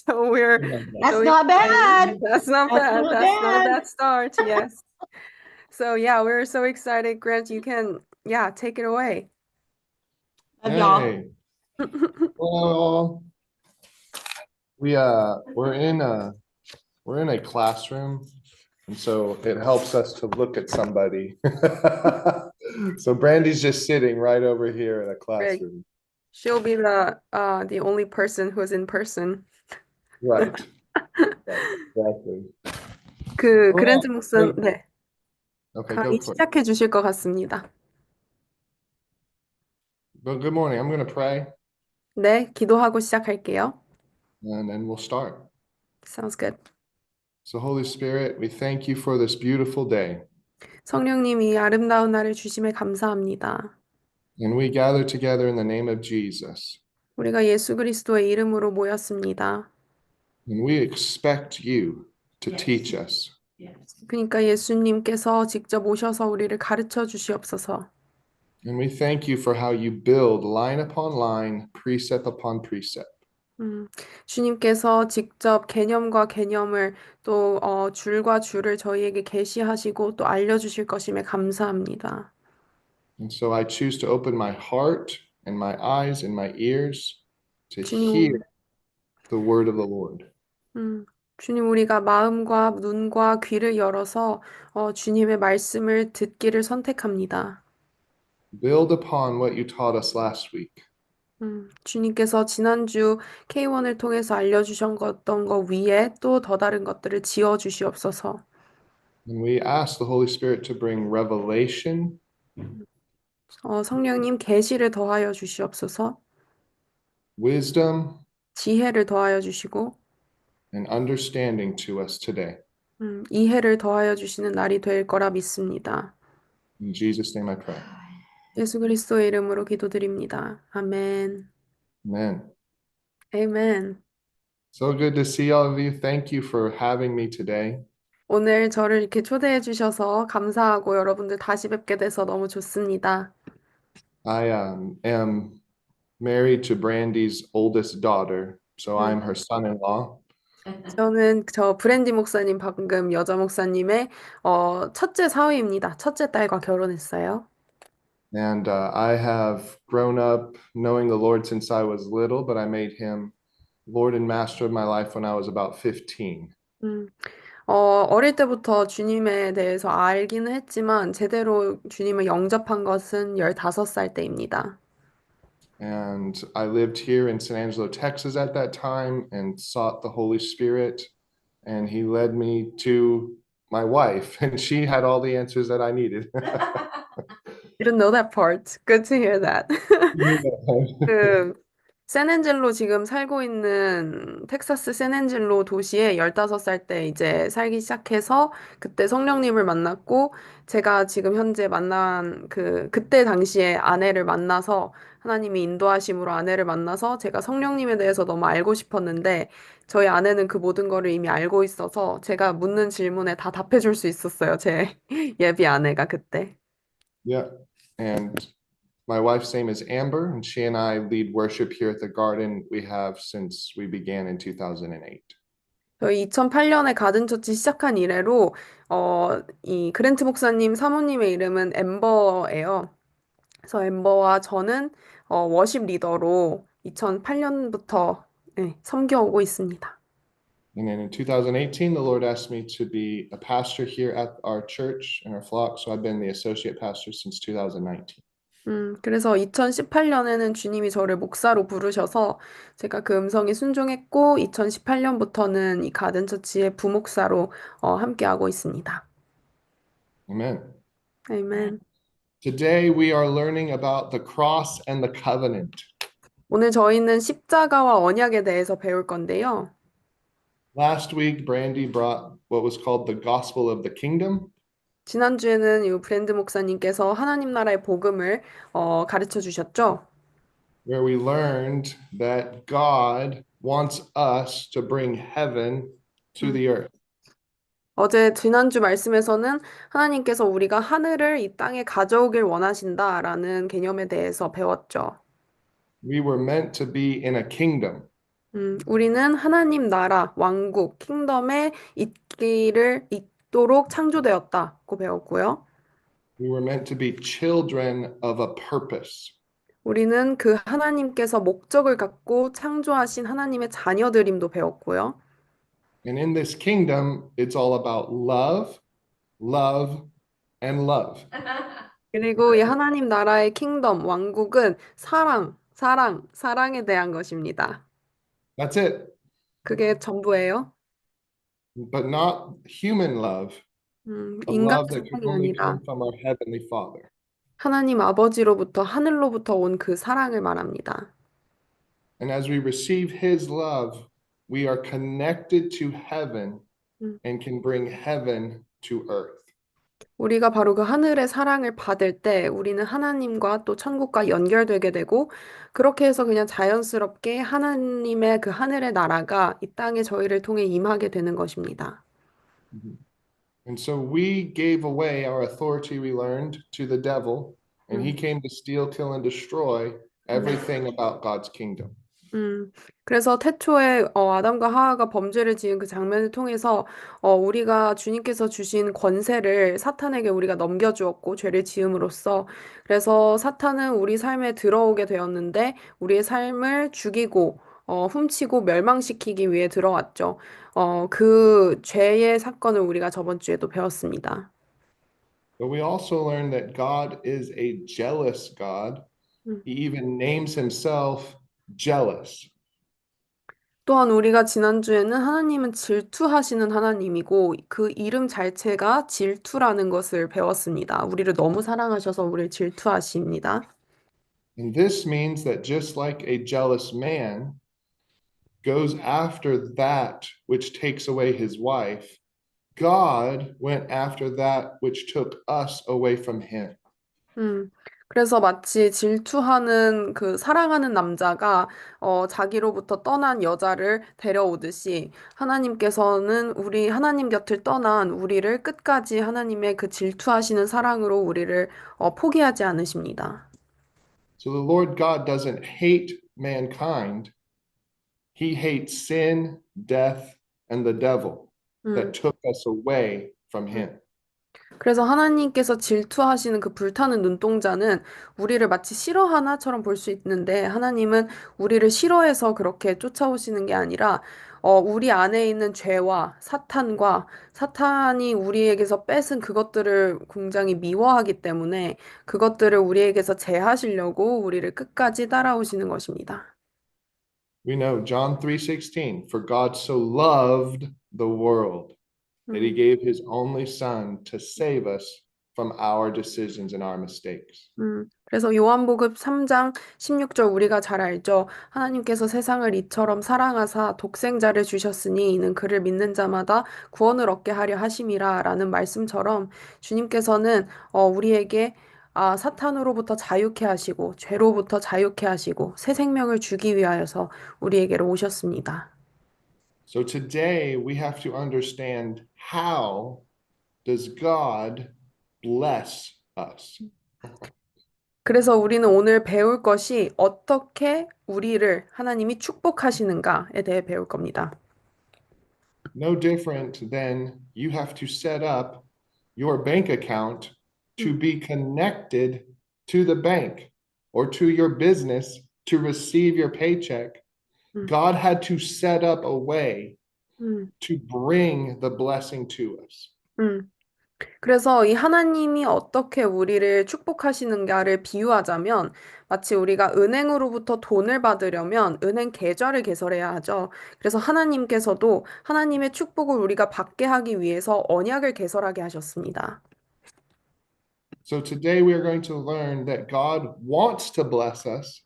So we're That's so not excited. bad. That's not That's bad. not That's not a bad. bad start. Yes. So yeah, we're so excited. Grant, you can, yeah, take it away. Love y'all. Hey, well, we're in a classroom, and so it helps us to look at somebody. So Brandy's just sitting right over here in a Right. classroom. She'll be the only person who's in person. Right. Right. Exactly. All 그랜트 목사, right. 네, Okay, go 강의 for it. 시작해 주실 것 같습니다. Well, good morning. I'm going to pray 네, 기도하고 시작할게요. and then we'll start. Sounds good. So, Holy Spirit, we thank you for this beautiful day. 성령님이 아름다운 날을 주심에 감사합니다. And we gather together in the name of Jesus. 우리가 예수 그리스도의 이름으로 모였습니다. And we expect you to teach us. 그러니까 예수님께서 직접 오셔서 우리를 가르쳐 주시옵소서. And we thank you for how you build line upon line, precept upon precept. 주님께서 직접 개념과 개념을 또 줄과 줄을 저희에게 계시하시고 또 알려주실 것임에 감사합니다. And so I choose to open my heart and my eyes and my ears to hear 주님, the word of the Lord. 주님, 우리가 마음과 눈과 귀를 열어서 주님의 말씀을 듣기를 선택합니다. Build upon what you taught us last week. 주님께서 지난주 K1을 통해서 알려주셨던 것 위에 또 더 다른 것들을 지어 주시옵소서. And we ask the Holy Spirit to bring revelation, 성령님 계시를 더하여 주시옵소서. wisdom, 지혜를 더하여 주시고 and understanding to us today. 이해를 더하여 주시는 날이 될 거라 믿습니다. In Jesus' name I pray. 예수 그리스도의 이름으로 기도드립니다. 아멘. Amen. 아멘. So good to see all of you. Thank you for having me today. 오늘 저를 이렇게 초대해 주셔서 감사하고 여러분들 다시 뵙게 돼서 너무 좋습니다. I am married to Brandy's oldest daughter, so I'm her son-in-law. 저는 브랜디 목사님 방금 여자 목사님의 첫째 사위입니다. 첫째 딸과 결혼했어요. And I have grown up knowing the Lord since I was little, but I made him Lord and Master of my life when I was about 15. 음, 어릴 때부터 주님에 대해서 알기는 했지만 제대로 주님을 영접한 것은 15살 때입니다. And I lived here in San Angelo, Texas at that time and sought the Holy Spirit. And he led me to my wife, and she had all the answers that I needed. You didn't know that part. Good to hear that. 그 샌앤젤로 지금 살고 있는 텍사스 샌앤젤로 도시에 15살 때 이제 살기 시작해서 그때 성령님을 만났고 제가 지금 현재 만난 그때 당시에 아내를 만나서 하나님이 인도하심으로 아내를 만나서 제가 성령님에 대해서 너무 알고 싶었는데 저희 아내는 그 모든 거를 이미 알고 있어서 제가 묻는 질문에 다 답해 줄 수 있었어요. 제 예비 아내가 그때. Yeah. And my wife's name is Amber, and she and I lead worship here at the garden. We have since we began in 2008. 저희 2008년에 가든처치 시작한 이래로 이 그랜트 목사님 사모님의 이름은 엠버예요. 그래서 엠버와 저는 워십 리더로 2008년부터 섬겨오고 있습니다. And then in 2018, the Lord asked me to be a pastor here at our church and our flock. So I've been the associate pastor since 2019. 그래서 2018년에는 주님이 저를 목사로 부르셔서 제가 그 음성에 순종했고 2018년부터는 이 가든처치의 부목사로 함께하고 있습니다. Amen. 아멘. Today we are learning about the cross and the covenant. 오늘 저희는 십자가와 언약에 대해서 배울 건데요. Last week, Brandy brought what was called the gospel of the kingdom. 지난주에는 이 브랜드 목사님께서 하나님 나라의 복음을 가르쳐 주셨죠. Where we learned that God wants us to bring heaven to the earth. 지난주 말씀에서는 하나님께서 우리가 하늘을 이 땅에 가져오길 원하신다라는 개념에 대해서 배웠죠. We were meant to be in a kingdom. 우리는 하나님 나라, 왕국, 킹덤에 있도록 창조되었다고 배웠고요. We were meant to be children of a purpose. 우리는 그 하나님께서 목적을 갖고 창조하신 하나님의 자녀들임도 배웠고요. And in this kingdom, it's all about love, love, and love. 그리고 이 하나님 나라의 킹덤, 왕국은 사랑, 사랑, 사랑에 대한 것입니다. That's it. 그게 전부예요. But not human love, a 인간 love that could 사랑이 only 아니라 come from our Heavenly Father. 하나님 아버지로부터, 하늘로부터 온 그 사랑을 말합니다. And as we receive His love, we are connected to heaven 음, and can bring heaven to earth. 우리가 바로 그 하늘의 사랑을 받을 때 우리는 하나님과 또 천국과 연결되게 되고 그렇게 해서 그냥 자연스럽게 하나님의 그 하늘의 나라가 이 땅에 저희를 통해 임하게 되는 것입니다. And so we gave away our authority we learned to the devil, and he 음. came to steal, kill, and destroy everything about God's kingdom. 그래서 태초에 아담과 하와가 범죄를 지은 그 장면을 통해서 우리가 주님께서 주신 권세를 사탄에게 우리가 넘겨주었고 죄를 지음으로써 그래서 사탄은 우리 삶에 들어오게 되었는데 우리의 삶을 죽이고 훔치고 멸망시키기 위해 들어왔죠. 그 죄의 사건을 우리가 저번 주에도 배웠습니다. But we also learned that God is a jealous God. 음. He even names himself jealous. 또한 우리가 지난주에는 하나님은 질투하시는 하나님이고 그 이름 자체가 질투라는 것을 배웠습니다. 우리를 너무 사랑하셔서 우리를 질투하십니다. And this means that just like a jealous man goes after that which takes away his wife, God went after that which took us away from him. 음, 그래서 마치 질투하는 그 사랑하는 남자가 자기로부터 떠난 여자를 데려오듯이 하나님께서는 우리 하나님 곁을 떠난 우리를 끝까지 하나님의 그 질투하시는 사랑으로 우리를 포기하지 않으십니다. So the Lord God doesn't hate mankind. He hates sin, death, and the devil that 음. took us away from him. 그래서 하나님께서 질투하시는 그 불타는 눈동자는 우리를 마치 싫어하나처럼 볼 수 있는데 하나님은 우리를 싫어해서 그렇게 쫓아오시는 게 아니라 우리 안에 있는 죄와 사탄과 사탄이 우리에게서 뺏은 그것들을 굉장히 미워하기 때문에 그것들을 우리에게서 제하시려고 우리를 끝까지 따라오시는 것입니다. We know John 3:16, for God so loved the world that he 음. gave his only son to save us from our decisions and our mistakes. 그래서 요한복음 3장 16절 우리가 잘 알죠. 하나님께서 세상을 이처럼 사랑하사 독생자를 주셨으니 이는 그를 믿는 자마다 구원을 얻게 하려 하심이라 라는 말씀처럼 주님께서는 우리에게 사탄으로부터 자유케 하시고 죄로부터 자유케 하시고 새 생명을 주기 위하여서 우리에게로 오셨습니다. So today we have to understand, how does God bless us? 그래서 우리는 오늘 배울 것이 어떻게 우리를 하나님이 축복하시는가에 대해 배울 겁니다. No different than you have to set up your bank account to be connected to the bank or to your business to receive your paycheck. 음. God had to set up a way 음. to bring the blessing to us. 그래서 이 하나님이 어떻게 우리를 축복하시는가를 비유하자면 마치 우리가 은행으로부터 돈을 받으려면 은행 계좌를 개설해야 하죠. 그래서 하나님께서도 하나님의 축복을 우리가 받게 하기 위해서 언약을 개설하게 하셨습니다. So today we are going to learn that God wants to bless us,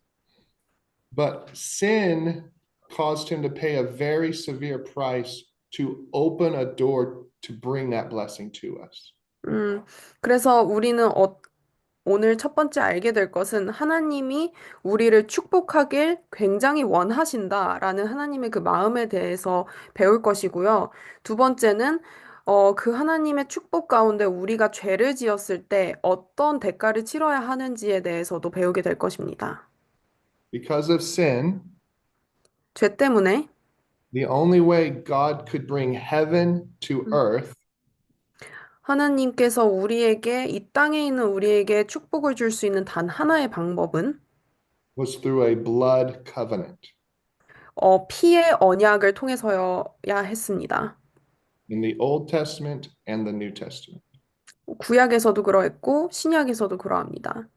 but sin caused him to pay a very severe price to open a door to bring that blessing to us. 그래서 우리는 오늘 첫 번째 알게 될 것은 하나님이 우리를 축복하길 굉장히 원하신다라는 하나님의 그 마음에 대해서 배울 것이고요. 두 번째는 그 하나님의 축복 가운데 우리가 죄를 지었을 때 어떤 대가를 치러야 하는지에 대해서도 배우게 될 것입니다. Because of sin, 죄 때문에 the only way God could bring heaven to 음, earth 하나님께서 우리에게 이 땅에 있는 우리에게 축복을 줄 수 있는 단 하나의 방법은 was through a blood covenant. 피의 언약을 통해서여야 했습니다. In the Old Testament and the New Testament. 구약에서도 그러했고 신약에서도 그러합니다.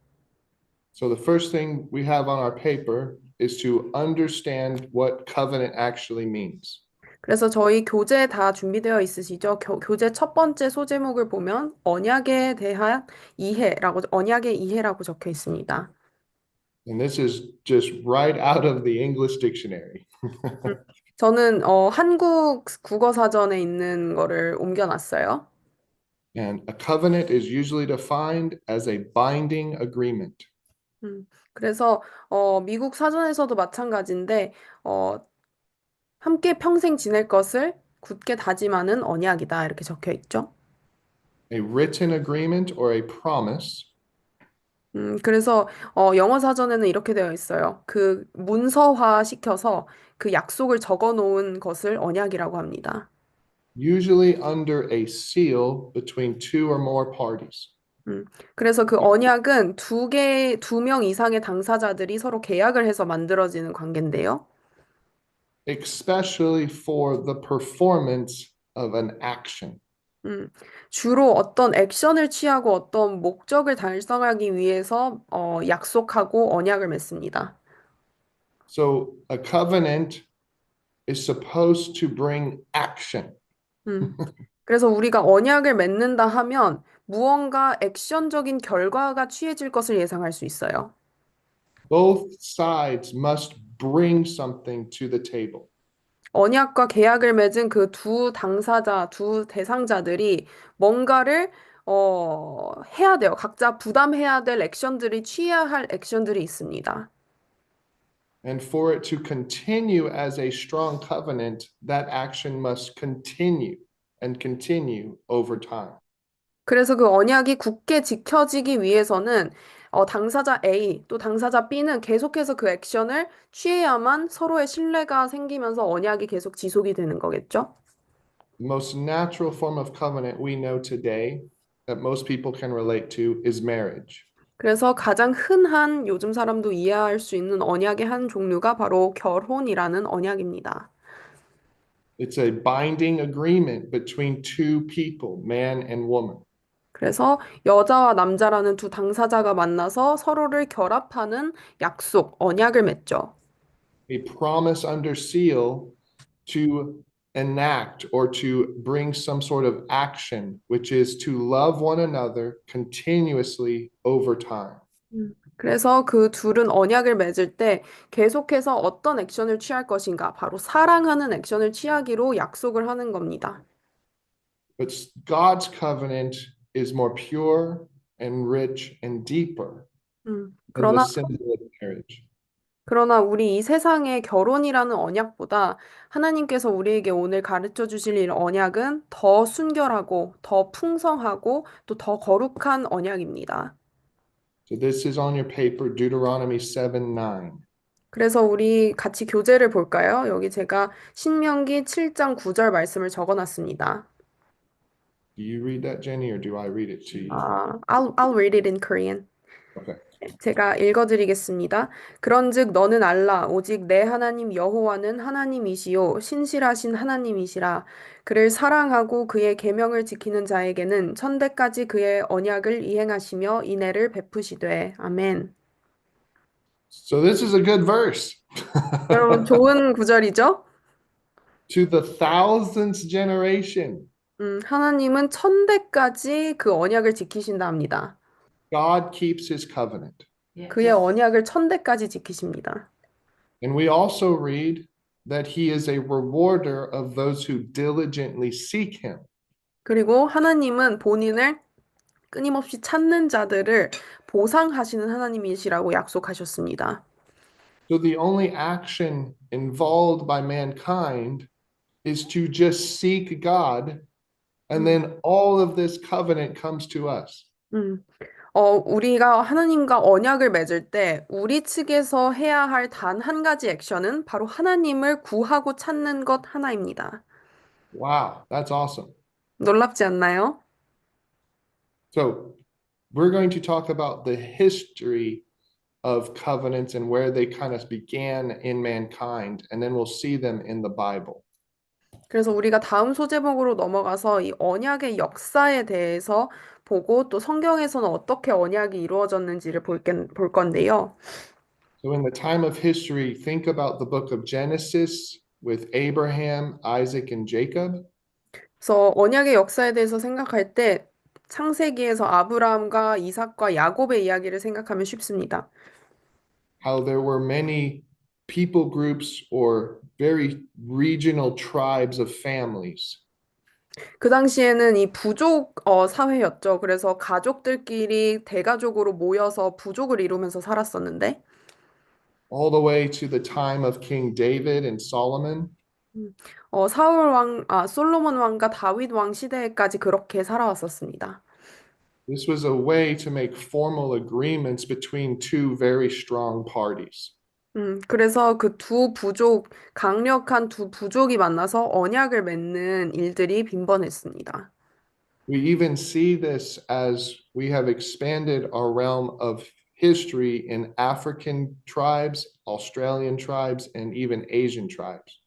So the first thing we have on our paper is to understand what covenant actually means. 그래서 저희 교재 다 준비되어 있으시죠? 교재 첫 번째 소제목을 보면 언약에 대한 언약의 이해라고 적혀 있습니다. And this is just right out of the English dictionary. 음, 저는 한국 국어 사전에 있는 거를 옮겨놨어요. And a covenant is usually defined as a binding agreement. 그래서 미국 사전에서도 마찬가지인데 어, 함께 평생 지낼 것을 굳게 다짐하는 언약이다 이렇게 적혀 있죠. A written agreement or a promise 그래서 영어 사전에는 이렇게 되어 있어요. 그 문서화 시켜서 그 약속을 적어 놓은 것을 언약이라고 합니다. usually under a seal between two or more parties. 그래서 그 언약은 두 명 이상의 당사자들이 서로 계약을 해서 만들어지는 관계인데요. Especially for the performance of an action. 음, 주로 어떤 액션을 취하고 어떤 목적을 달성하기 위해서 약속하고 언약을 맺습니다. So a covenant is supposed to bring action. 음, 그래서 우리가 언약을 맺는다 하면 무언가 액션적인 결과가 취해질 것을 예상할 수 있어요. Both sides must bring something to the table. 언약과 계약을 맺은 그 두 대상자들이 뭔가를 해야 돼요. 각자 부담해야 될 액션들이 취해야 할 액션들이 있습니다. And for it to continue as a strong covenant, that action must continue and continue over time. 그래서 그 언약이 굳게 지켜지기 위해서는 당사자 A 또 당사자 B는 계속해서 그 액션을 취해야만 서로의 신뢰가 생기면서 언약이 계속 지속이 되는 거겠죠? The most natural form of covenant we know today that most people can relate to is marriage. 그래서 가장 흔한 요즘 사람도 이해할 수 있는 언약의 한 종류가 바로 결혼이라는 언약입니다. It's a binding agreement between two people, man and woman. 그래서 여자와 남자라는 두 당사자가 만나서 서로를 결합하는 약속, 언약을 맺죠. A promise under seal to enact or to bring some sort of action, which is to love one another continuously over time. 그래서 그 둘은 언약을 맺을 때 계속해서 어떤 액션을 취할 것인가, 바로 사랑하는 액션을 취하기로 약속을 하는 겁니다. But God's covenant is more pure and rich and deeper than the 그러나, symbol of marriage. 그러나 우리 이 세상의 결혼이라는 언약보다 하나님께서 우리에게 오늘 가르쳐 주실 이 언약은 더 순결하고 더 풍성하고 또 더 거룩한 언약입니다. So this is on your paper, Deuteronomy 7:9. 그래서 우리 같이 교재를 볼까요? 여기 제가 신명기 7장 9절 말씀을 적어 놨습니다. Do you read that, Jenny, or do I read it to you? I'll read it in Korean. Okay. 제가 읽어드리겠습니다. 그런즉 너는 알라 오직 내 하나님 여호와는 하나님이시요 신실하신 하나님이시라. 그를 사랑하고 그의 계명을 지키는 자에게는 천대까지 그의 언약을 이행하시며 인애를 베푸시되. 아멘. So this is a good verse. 여러분 좋은 구절이죠? To the thousandth generation, 하나님은 천대까지 그 언약을 지키신다 합니다. God keeps his covenant. 그의 언약을 천대까지 지키십니다. And we also read that he is a rewarder of those who diligently seek him. 그리고 하나님은 본인을 끊임없이 찾는 자들을 보상하시는 하나님이시라고 약속하셨습니다. So the only action involved by mankind is to just seek God, and then all of this covenant comes to us. 음, 우리가 하나님과 언약을 맺을 때 우리 측에서 해야 할 단 한 가지 액션은 바로 하나님을 구하고 찾는 것 하나입니다. Wow, that's awesome. 놀랍지 않나요? So we're going to talk about the history of covenants and where they kind of began in mankind, and then we'll see them in the Bible. 그래서 우리가 다음 소제목으로 넘어가서 이 언약의 역사에 대해서 보고 또 성경에서는 어떻게 언약이 이루어졌는지를 볼 건데요. So, in the time of history, think about the book of Genesis with Abraham, Isaac, and Jacob. 그래서 언약의 역사에 대해서 생각할 때 창세기에서 아브라함과 이삭과 야곱의 이야기를 생각하면 쉽습니다. How there were many people groups or very regional tribes of families. 그 당시에는 이 부족 사회였죠. 그래서 가족들끼리 대가족으로 모여서 부족을 이루면서 살았었는데 All the way to the time of King David and Solomon. 솔로몬 왕과 다윗 왕 시대까지 그렇게 살아왔었습니다. This was a way to make formal agreements between two very strong parties. 그래서 그 강력한 두 부족이 만나서 언약을 맺는 일들이 빈번했습니다. We even see this as we have expanded our realm of history in African tribes, Australian tribes, and even Asian tribes.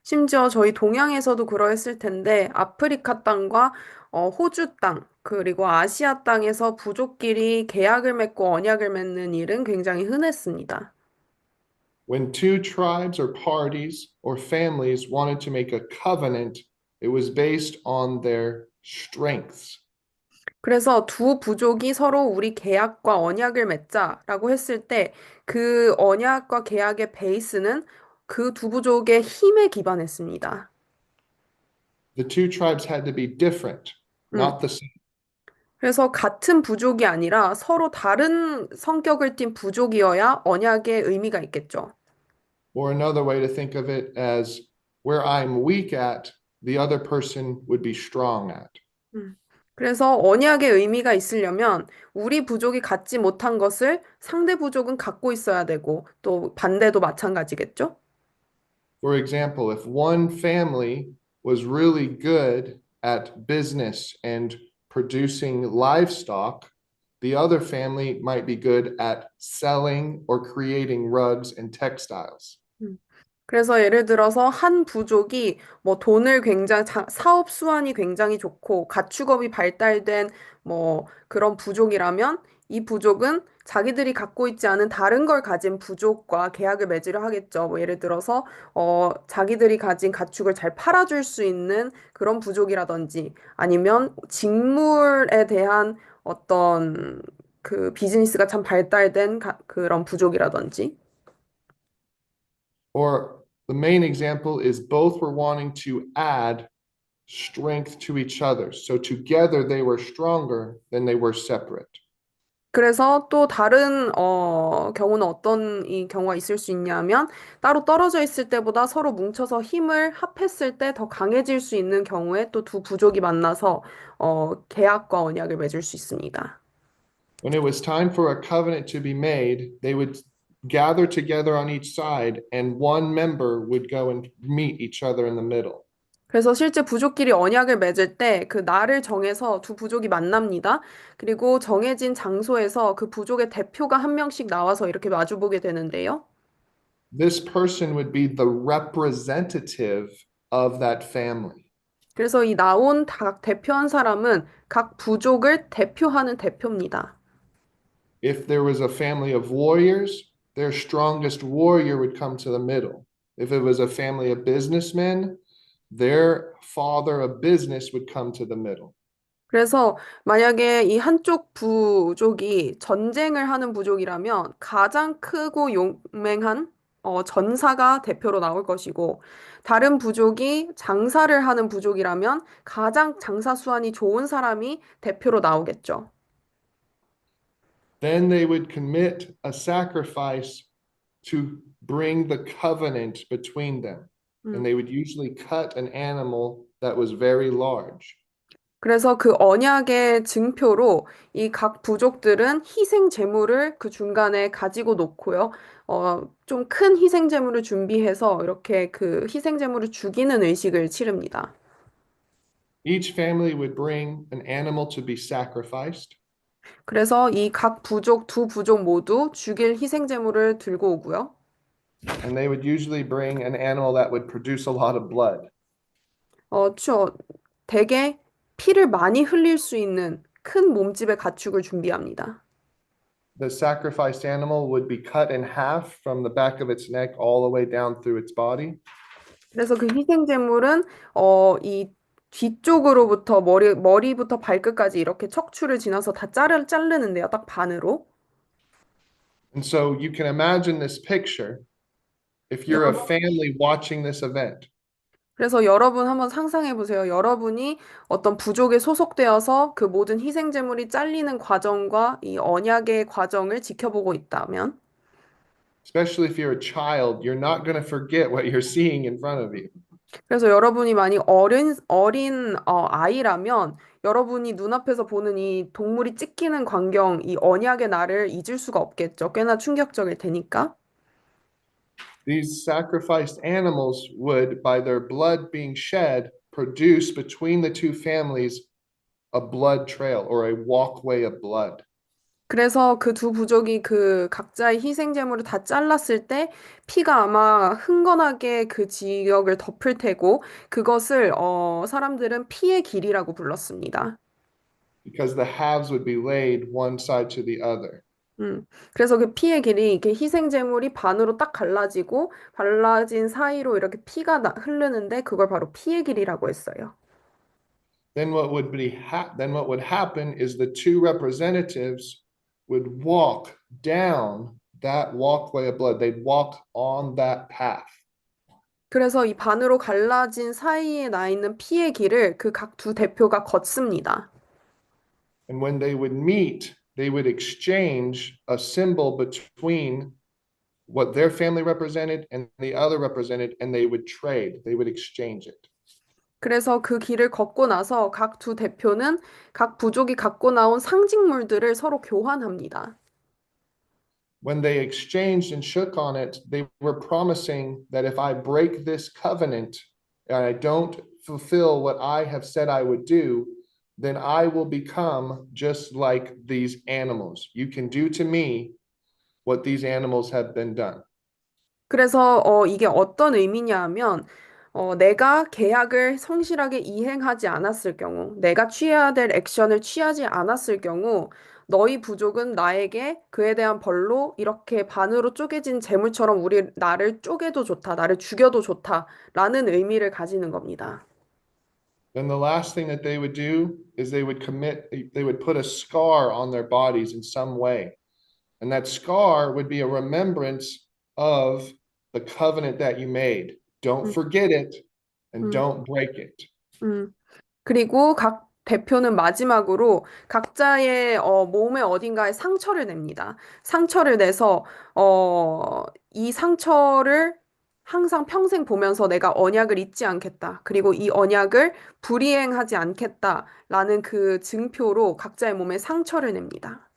심지어 저희 동양에서도 그러했을 텐데, 아프리카 땅과 호주 땅, 그리고 아시아 땅에서 부족끼리 계약을 맺고 언약을 맺는 일은 굉장히 흔했습니다. When two tribes or parties or families wanted to make a covenant, it was based on their strengths. 그래서 두 부족이 서로 우리 계약과 언약을 맺자라고 했을 때, 그 언약과 계약의 베이스는 그 두 부족의 힘에 기반했습니다. The two tribes had to be different, 음, not the same. 그래서 같은 부족이 아니라 서로 다른 성격을 띤 부족이어야 언약의 의미가 있겠죠. Or another way to think of it as where I'm weak at, the other person would be strong at. 음. 그래서 언약의 의미가 있으려면 우리 부족이 갖지 못한 것을 상대 부족은 갖고 있어야 되고 또 반대도 마찬가지겠죠? For example, if one family was really good at business and producing livestock, the other family might be good at selling or creating rugs and textiles. 그래서 예를 들어서 한 부족이 뭐 사업 수완이 굉장히 좋고 가축업이 발달된 뭐 그런 부족이라면 이 부족은 자기들이 갖고 있지 않은 다른 걸 가진 부족과 계약을 맺으려 하겠죠. 뭐 예를 들어서 자기들이 가진 가축을 잘 팔아줄 수 있는 그런 부족이라든지 아니면 직물에 대한 어떤 그 비즈니스가 참 발달된 그런 부족이라든지 Or the main example is both were wanting to add strength to each other. So together they were stronger than they were separate. 그래서 또 다른 경우는 어떤 이 경우가 있을 수 있냐면 따로 떨어져 있을 때보다 서로 뭉쳐서 힘을 합했을 때 더 강해질 수 있는 경우에 또 두 부족이 만나서 계약과 언약을 맺을 수 있습니다. When it was time for a covenant to be made, they would gather together on each side, and one member would go and meet each other in the middle. 그래서 실제 부족끼리 언약을 맺을 때 그 날을 정해서 두 부족이 만납니다. 그리고 정해진 장소에서 그 부족의 대표가 한 명씩 나와서 이렇게 마주보게 되는데요. This person would be the representative of that family. 그래서 이 나온 각 대표한 사람은 각 부족을 대표하는 대표입니다. If there was a family of warriors, their strongest warrior would come to the middle. If it was a family of businessmen, their father of business would come to the middle. 그래서 만약에 이 한쪽 부족이 전쟁을 하는 부족이라면 가장 크고 용맹한 전사가 대표로 나올 것이고 다른 부족이 장사를 하는 부족이라면 가장 장사 수완이 좋은 사람이 대표로 나오겠죠. Then they would commit a sacrifice to bring the covenant between them. And 음. they would usually cut an animal that was very large. 그래서 그 언약의 증표로 이 각 부족들은 희생 제물을 그 중간에 가지고 놓고요. 좀 큰 희생 제물을 준비해서 이렇게 그 희생 제물을 죽이는 의식을 치릅니다. Each family would bring an animal to be sacrificed. 그래서 이 각 부족, 두 부족 모두 죽일 희생 제물을 들고 오고요. And they would usually bring an animal that would produce a lot of blood. 대개 피를 많이 흘릴 수 있는 큰 몸집의 가축을 준비합니다. The sacrificed animal would be cut in half from the back of its neck all the way down through its body. 그래서 그 희생 제물은 이 뒤쪽으로부터 머리부터 발끝까지 이렇게 척추를 지나서 다 자르는데요. 딱 반으로. And so you can imagine this picture if you're a 여러분, family watching this event. 그래서 여러분 한번 상상해 보세요. 여러분이 어떤 부족에 소속되어서 그 모든 희생 제물이 잘리는 과정과 이 언약의 과정을 지켜보고 있다면, Especially if you're a child, you're not going to forget what you're seeing in front of you. 그래서 여러분이 많이 어린 아이라면 여러분이 눈앞에서 보는 이 동물이 찢기는 광경, 이 언약의 날을 잊을 수가 없겠죠. 꽤나 충격적일 테니까. These sacrificed animals would, by their blood being shed, produce between the two families a blood trail or a walkway of blood. 그래서 그 두 부족이 그 각자의 희생 제물을 다 잘랐을 때 피가 아마 흥건하게 그 지역을 덮을 테고 그것을 사람들은 피의 길이라고 불렀습니다. Because the halves would be laid one side to the other. 그래서 그 피의 길이 이렇게 희생 제물이 반으로 딱 갈라진 사이로 이렇게 피가 흐르는데 그걸 바로 피의 길이라고 했어요. Then what would happen is the two representatives would walk down that walkway of blood. They'd walk on that path. 그래서 이 반으로 갈라진 사이에 나 있는 피의 길을 그 각 두 대표가 걷습니다. And when they would meet, they would exchange a symbol between what their family represented and the other represented, and they would trade. They would exchange it. 그래서 그 길을 걷고 나서 각 두 대표는 각 부족이 갖고 나온 상징물들을 서로 교환합니다. When they exchanged and shook on it, they were promising that if I break this covenant and I don't fulfill what I have said I would do, then I will become just like these animals. You can do to me what these animals have been done. 그래서 이게 어떤 의미냐 하면 내가 계약을 성실하게 이행하지 않았을 경우, 내가 취해야 될 액션을 취하지 않았을 경우, 너희 부족은 나에게 그에 대한 벌로 이렇게 반으로 쪼개진 재물처럼 나를 쪼개도 좋다, 나를 죽여도 좋다라는 의미를 가지는 겁니다. Then the last thing that they would do is they would put a scar on their bodies in some way. And that scar would be a remembrance of the covenant that you made. Don't 음, forget it and 음, don't break it. 음. 그리고 각 대표는 마지막으로 각자의 몸의 어딘가에 상처를 냅니다. 상처를 내서 이 상처를 항상 평생 보면서 내가 언약을 잊지 않겠다. 그리고 이 언약을 불이행하지 않겠다라는 그 증표로 각자의 몸에 상처를 냅니다.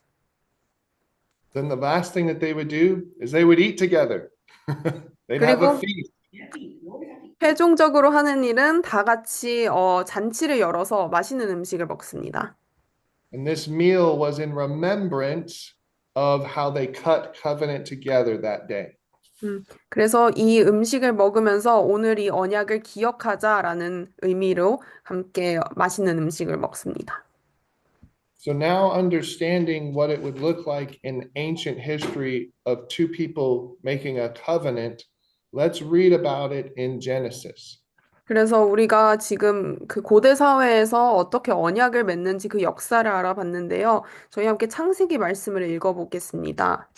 Then the last thing that they would do is they would eat together. They'd have a 그리고 feast. 최종적으로 하는 일은 다 같이 잔치를 열어서 맛있는 음식을 먹습니다. And this meal was in remembrance of how they cut covenant together that day. 그래서 이 음식을 먹으면서 오늘 이 언약을 기억하자라는 의미로 함께 맛있는 음식을 먹습니다. So now understanding what it would look like in ancient history of two people making a covenant, let's read about it in Genesis. 그래서 우리가 지금 그 고대 사회에서 어떻게 언약을 맺는지 그 역사를 알아봤는데요. 저희 함께 창세기 말씀을 읽어보겠습니다.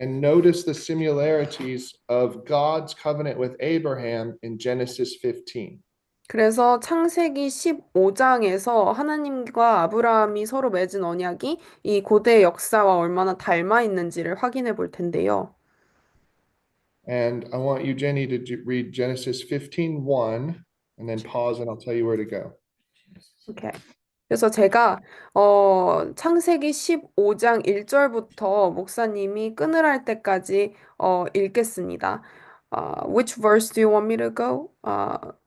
And notice the similarities of God's covenant with Abraham in Genesis 15. 그래서 창세기 15장에서 하나님과 아브라함이 서로 맺은 언약이 이 고대 역사와 얼마나 닮아 있는지를 확인해 볼 텐데요. And I want you, Jenny, to read Genesis 15:1 and then pause and I'll tell you where to go. Okay. 그래서 제가 창세기 15장 1절부터 목사님이 끊으랄 때까지 읽겠습니다. Which verse do you want me to go?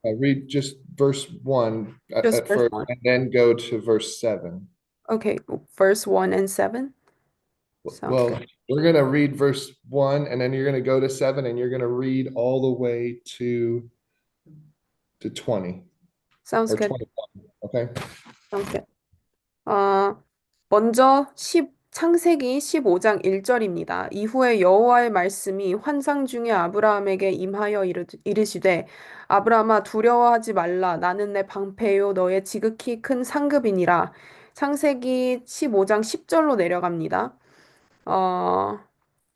Read just verse 1 Just at verse first 1. and then go to verse 7. Okay, verse 1 and 7. Sounds Well, good. we're going to read verse 1 and then you're going to go to 7 and you're going to read all the way to 20 Sounds or good. 21. Okay? Sounds good. 어, 먼저 창세기 15장 1절입니다. 이후에 여호와의 말씀이 환상 중에 아브라함에게 임하여 이르시되 아브라함아 두려워하지 말라 나는 내 방패요 너의 지극히 큰 상급이니라. 창세기 15장 10절로 내려갑니다. 어,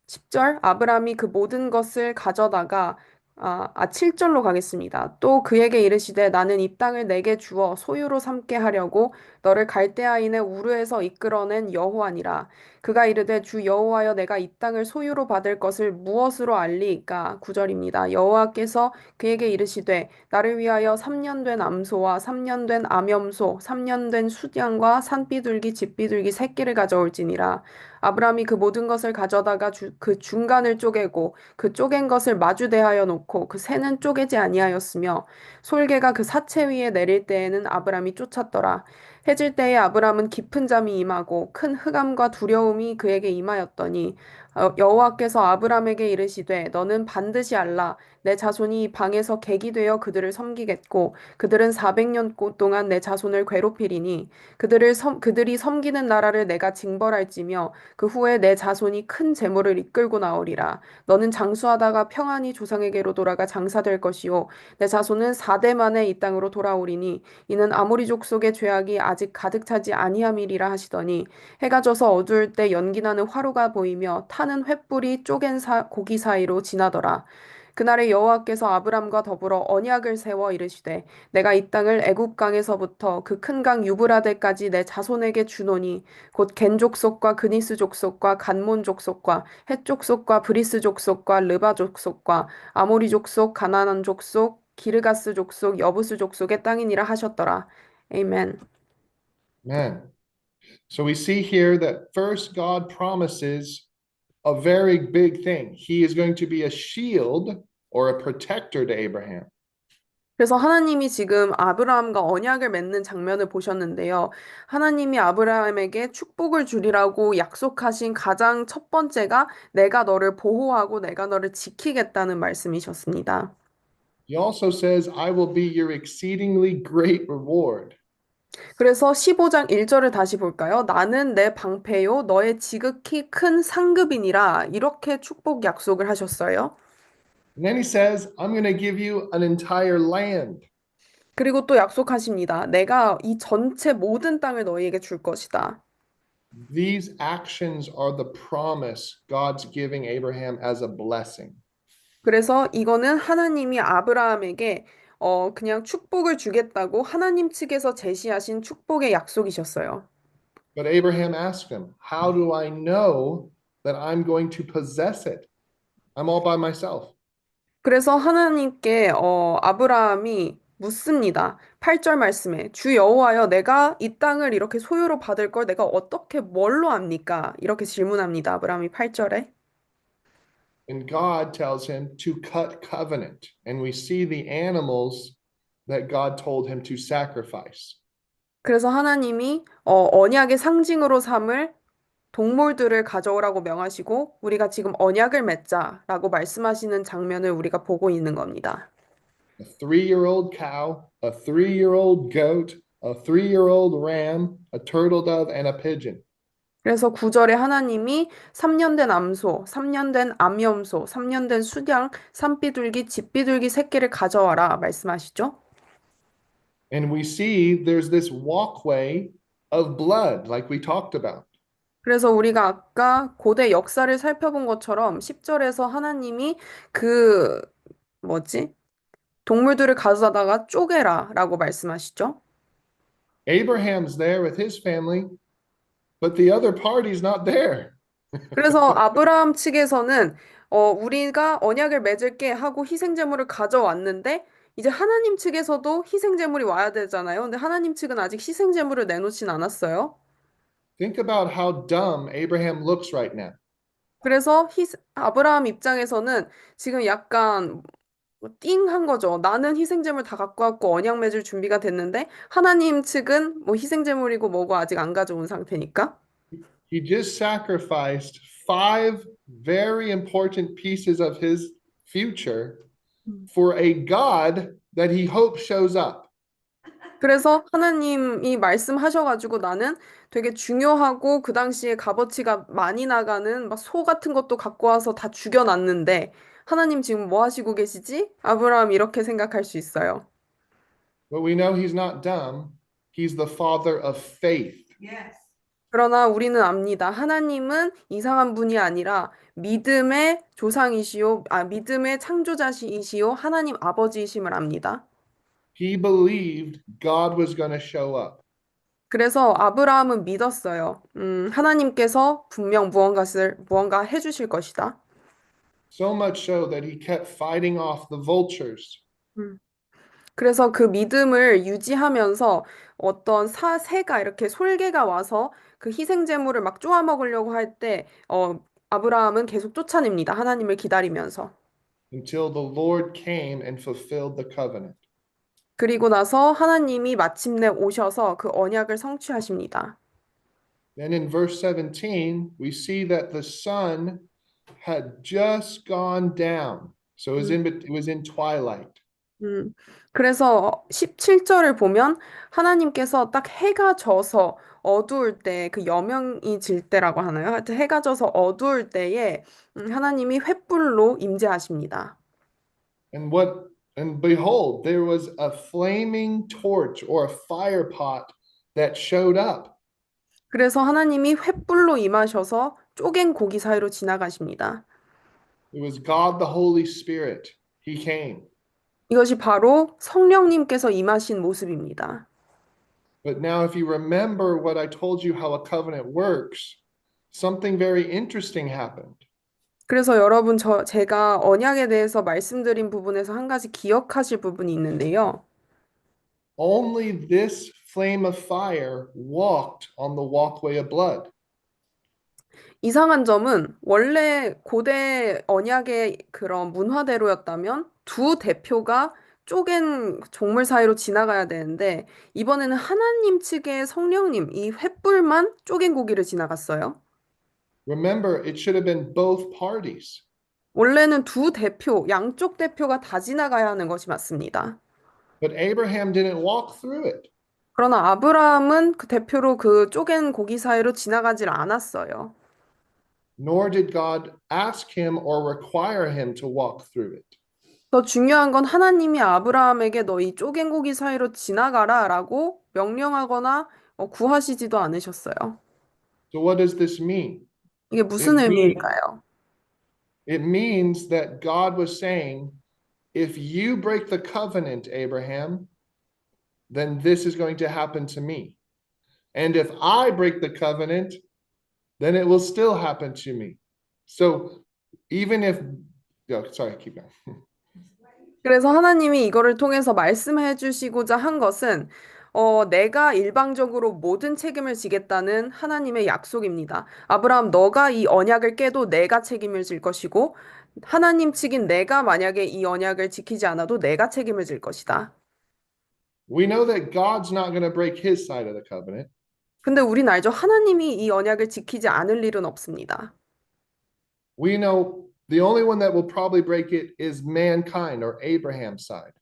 10절 아브라함이 그 모든 것을 가져다가 7절로 가겠습니다. 또 그에게 이르시되 나는 이 땅을 내게 주어 소유로 삼게 하려고 너를 갈대아인의 우르에서 이끌어낸 여호와니라. 그가 이르되 주 여호와여 내가 이 땅을 소유로 받을 것을 무엇으로 알리이까? 9절입니다. 여호와께서 그에게 이르시되 나를 위하여 3년 된 암소와 3년 된 암염소 3년 된 수양과 산비둘기 집비둘기 새끼를 가져올지니라. 아브라함이 그 모든 것을 가져다가 그 중간을 쪼개고 그 쪼갠 것을 마주 대하여 놓고 그 새는 쪼개지 아니하였으며 솔개가 그 사체 위에 내릴 때에는 아브라함이 쫓았더라. 해질 때에 아브라함은 깊은 잠이 임하고 큰 흑암과 두려움이 그에게 임하였더니 여호와께서 아브라함에게 이르시되 너는 반드시 알라 내 자손이 이 방에서 객이 되어 그들을 섬기겠고 그들은 400년 동안 내 자손을 괴롭히리니 그들이 섬기는 나라를 내가 징벌할지며 그 후에 내 자손이 큰 재물을 이끌고 나오리라. 너는 장수하다가 평안히 조상에게로 돌아가 장사될 것이요 내 자손은 4대 만에 이 땅으로 돌아오리니 이는 아모리 족속의 죄악이 아직 가득 차지 아니함이리라 하시더니 해가 져서 어두울 때 연기나는 화루가 보이며 타는 횃불이 쪼갠 고기 사이로 지나더라. 그날에 여호와께서 아브람과 더불어 언약을 세워 이르시되 내가 이 땅을 애굽 강에서부터 그 큰 강 유브라데까지 내 자손에게 주노니 곧 겐 족속과 그니스 족속과 간몬 족속과 헷 족속과 브리스 족속과 르바 족속과 아모리 족속 가나안 족속 기르가스 족속 여부스 족속의 땅이니라 하셨더라. 아멘. Man. So we see here that first God promises a very big thing. He is going to be a shield or a protector to Abraham. 그래서 하나님이 지금 아브라함과 언약을 맺는 장면을 보셨는데요. 하나님이 아브라함에게 축복을 주리라고 약속하신 가장 첫 번째가 내가 너를 보호하고 내가 너를 지키겠다는 말씀이셨습니다. He also says, I will be your exceedingly great reward. 그래서 15장 1절을 다시 볼까요? 나는 내 방패요, 너의 지극히 큰 상급이니라. 이렇게 축복 약속을 하셨어요. And then he says, I'm going to give you an entire land. 그리고 또 약속하십니다. 내가 이 전체 모든 땅을 너희에게 줄 것이다. These actions are the promise God's giving Abraham as a blessing. 그래서 이거는 하나님이 아브라함에게 그냥 축복을 주겠다고 하나님 측에서 제시하신 축복의 약속이셨어요. But Abraham asked him, how do I know that I'm going to possess it? I'm all by myself. 그래서 하나님께 아브라함이 묻습니다. 8절 말씀에 주 여호와여 내가 이 땅을 이렇게 소유로 받을 걸 내가 어떻게 뭘로 압니까? 이렇게 질문합니다. 아브라함이 8절에. And God tells him to cut covenant. And we see the animals that God told him to sacrifice. 그래서 하나님이 언약의 상징으로 삼을 동물들을 가져오라고 명하시고 우리가 지금 언약을 맺자라고 말씀하시는 장면을 우리가 보고 있는 겁니다. A 3-year-old cow, a 3-year-old goat, a 3-year-old ram, a turtle dove, and a pigeon. 그래서 9절에 하나님이 3년 된 암소, 3년 된 암염소, 3년 된 수양, 산비둘기, 집비둘기 새끼를 가져와라 말씀하시죠. And we see there's this walkway of blood, like we talked about. 그래서 우리가 아까 고대 역사를 살펴본 것처럼 10절에서 하나님이 그 뭐지? 동물들을 가져다가 쪼개라라고 말씀하시죠. Abraham's there with his family, but the other party's not there. 그래서 아브라함 측에서는 우리가 언약을 맺을게 하고 희생 제물을 가져왔는데 이제 하나님 측에서도 희생 제물이 와야 되잖아요. 근데 하나님 측은 아직 희생 제물을 내놓진 않았어요. Think about how dumb Abraham looks right now. 그래서 아브라함 입장에서는 지금 약간 띵한 거죠. 나는 희생제물 다 갖고 왔고 언약 맺을 준비가 됐는데 하나님 측은 뭐 희생제물이고 뭐고 아직 안 가져온 상태니까. He just sacrificed five very important pieces of his future for a God that he hopes shows up. 그래서 하나님이 말씀하셔가지고 나는 되게 중요하고 그 당시에 값어치가 많이 나가는 막 소 같은 것도 갖고 와서 다 죽여놨는데 하나님 지금 뭐 하시고 계시지? 아브라함 이렇게 생각할 수 있어요. But we know he's not dumb. He's the father of faith. Yes. 그러나 우리는 압니다. 하나님은 이상한 분이 아니라 믿음의 조상이시요, 믿음의 창조자이시요, 하나님 아버지이심을 압니다. He believed God was going to show up. 그래서 아브라함은 믿었어요. 하나님께서 분명 무언가 해주실 것이다. So much so that he kept fighting off the vultures. 음. 그래서 그 믿음을 유지하면서 어떤 새가 이렇게 솔개가 와서 그 희생 제물을 막 쪼아 먹으려고 할 때, 아브라함은 계속 쫓아냅니다. 하나님을 기다리면서. Until the Lord came and fulfilled the covenant. 그리고 나서 하나님이 마침내 오셔서 그 언약을 성취하십니다. Then in verse 17, we see that the sun had just gone down. So it was in twilight. 그래서 17절을 보면 하나님께서 딱 해가 져서 어두울 때, 그 여명이 질 때라고 하나요? 하여튼 해가 져서 어두울 때에 하나님이 횃불로 임재하십니다. And behold, there was a flaming torch or a fire pot that showed up. 그래서 하나님이 횃불로 임하셔서 쪼갠 고기 사이로 지나가십니다. It was God the Holy Spirit. He came. 이것이 바로 성령님께서 임하신 모습입니다. But now, if you remember what I told you how a covenant works, something very interesting happened. 그래서 여러분, 제가 언약에 대해서 말씀드린 부분에서 한 가지 기억하실 부분이 있는데요. Only this flame of fire walked on the walkway of blood. 이상한 점은 원래 고대 언약의 그런 문화대로였다면 두 대표가 쪼갠 종물 사이로 지나가야 되는데 이번에는 하나님 측의 성령님, 이 횃불만 쪼갠 고기를 지나갔어요. Remember, it should have been both parties. 원래는 두 대표, 양쪽 대표가 다 지나가야 하는 것이 맞습니다. But Abraham didn't walk through it. 그러나 아브라함은 그 대표로 그 쪼갠 고기 사이로 지나가질 않았어요. Nor did God ask him or require him to walk through it. 더 중요한 건 하나님이 아브라함에게 너 이 쪼갠 고기 사이로 지나가라 라고 명령하거나 구하시지도 않으셨어요. So what does this mean? 이게 무슨 의미일까요? It means that God was saying, if you break the covenant, Abraham, then this is going to happen to me. And if I break the covenant, then it will still happen to me. So even if, sorry, keep going. 그래서 하나님이 이거를 통해서 말씀해 주시고자 한 것은 내가 일방적으로 모든 책임을 지겠다는 하나님의 약속입니다. 아브라함, 너가 이 언약을 깨도 내가 책임을 질 것이고 하나님 측인 내가 만약에 이 언약을 지키지 않아도 내가 책임을 질 것이다. We know that God's not going to break his side of the covenant. 근데 우린 알죠. 하나님이 이 언약을 지키지 않을 일은 없습니다. We know the only one that will probably break it is mankind or Abraham's side.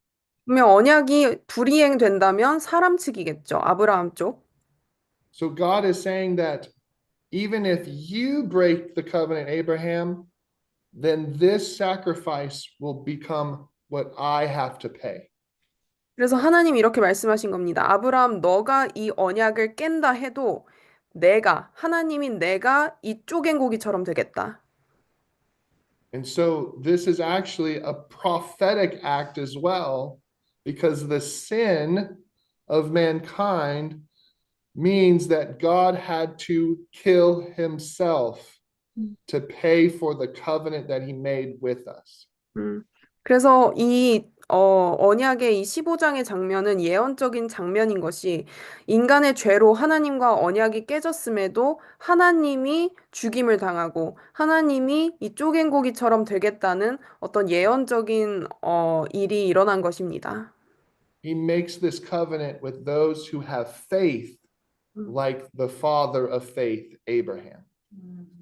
분명 언약이 불이행된다면 사람 측이겠죠. 아브라함 쪽. So God is saying that even if you break the covenant, Abraham, then this sacrifice will become what I have to pay. 그래서 하나님이 이렇게 말씀하신 겁니다. 아브라함, 너가 이 언약을 깬다 해도 하나님인 내가 이 쪼갠 고기처럼 되겠다. And so this is actually a prophetic act as well, because the sin of mankind means that God had to kill himself to pay for the covenant that he made with us. 그래서 이 언약의 이 15장의 장면은 예언적인 장면인 것이 인간의 죄로 하나님과 언약이 깨졌음에도 하나님이 죽임을 당하고 하나님이 이 쪼갠 고기처럼 되겠다는 어떤 예언적인 일이 일어난 것입니다. He makes this covenant with those who have faith, like the father of faith, Abraham.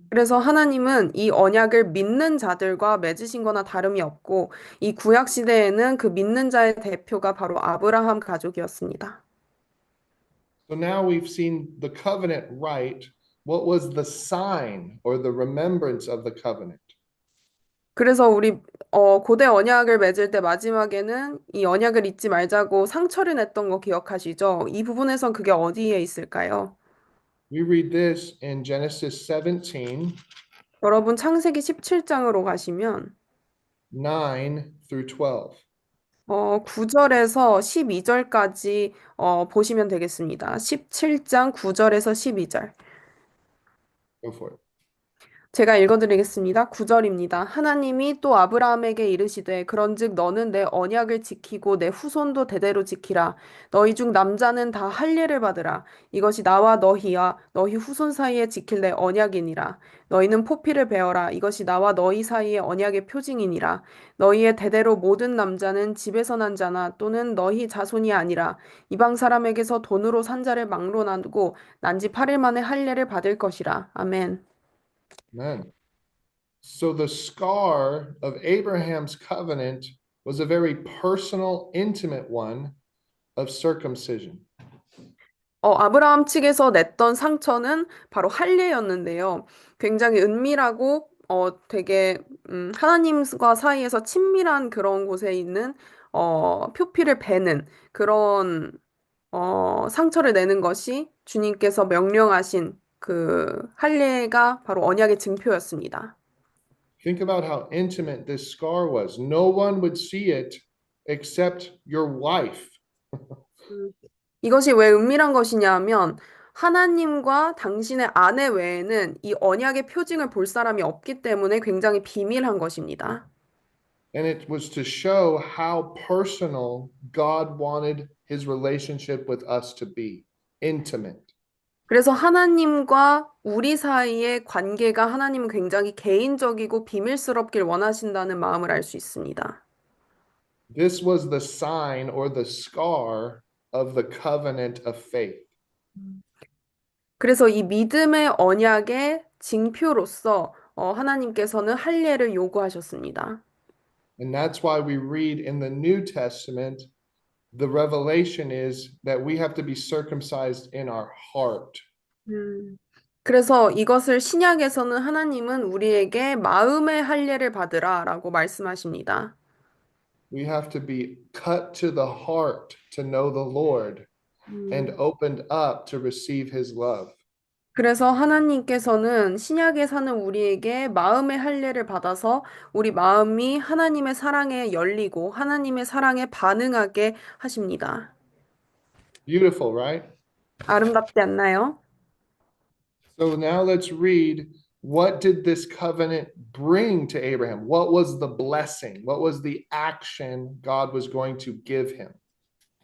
그래서 하나님은 이 언약을 믿는 자들과 맺으신 거나 다름이 없고 이 구약 시대에는 그 믿는 자의 대표가 바로 아브라함 가족이었습니다. So now we've seen the covenant right. What was the sign or the remembrance of the covenant? 그래서 우리 고대 언약을 맺을 때 마지막에는 이 언약을 잊지 말자고 상처를 냈던 거 기억하시죠? 이 부분에선 그게 어디에 있을까요? We read this in Genesis 17, 여러분 창세기 17장으로 가시면 9 through 12. 9절에서 12절까지 보시면 되겠습니다. 17장 9절에서 12절. Go for it. 제가 읽어드리겠습니다. 9절입니다. 하나님이 또 아브라함에게 이르시되 그런즉 너는 내 언약을 지키고 내 후손도 대대로 지키라. 너희 중 남자는 다 할례를 받으라. 이것이 나와 너희와 너희 후손 사이에 지킬 내 언약이니라. 너희는 포피를 베어라. 이것이 나와 너희 사이의 언약의 표징이니라. 너희의 대대로 모든 남자는 집에서 난 자나 또는 너희 자손이 아니라 이방 사람에게서 돈으로 산 자를 막론하고 난지 8일 만에 할례를 받을 것이라. 아멘. Amen. So the scar of Abraham's covenant was a very personal, intimate one of circumcision. 아브라함 측에서 냈던 상처는 바로 할례였는데요. 굉장히 은밀하고 되게 하나님과 사이에서 친밀한 그런 곳에 있는 표피를 베는 그런 상처를 내는 것이 주님께서 명령하신 그 할례가 바로 언약의 증표였습니다. Think about how intimate this scar was. No one would see it except your wife. 이것이 왜 은밀한 것이냐면 하나님과 당신의 아내 외에는 이 언약의 표징을 볼 사람이 없기 때문에 굉장히 비밀한 것입니다. And it was to show how personal God wanted his relationship with us to be intimate. 그래서 하나님과 우리 사이의 관계가 하나님은 굉장히 개인적이고 비밀스럽길 원하신다는 마음을 알 수 있습니다. This was the sign or the scar of the covenant of faith. 그래서 이 믿음의 언약의 징표로서 하나님께서는 할례를 요구하셨습니다. And that's why we read in the New Testament, the revelation is that we have to be circumcised in our heart. 그래서 이것을 신약에서는 하나님은 우리에게 마음의 할례를 받으라라고 말씀하십니다. We have to be cut to the heart to know the Lord and opened up to receive his love. 그래서 하나님께서는 신약에 사는 우리에게 마음의 할례를 받아서 우리 마음이 하나님의 사랑에 열리고 하나님의 사랑에 반응하게 하십니다. Beautiful, right? 아름답지 않나요? So now let's read, what did this covenant bring to Abraham? What was the blessing? What was the action God was going to give him?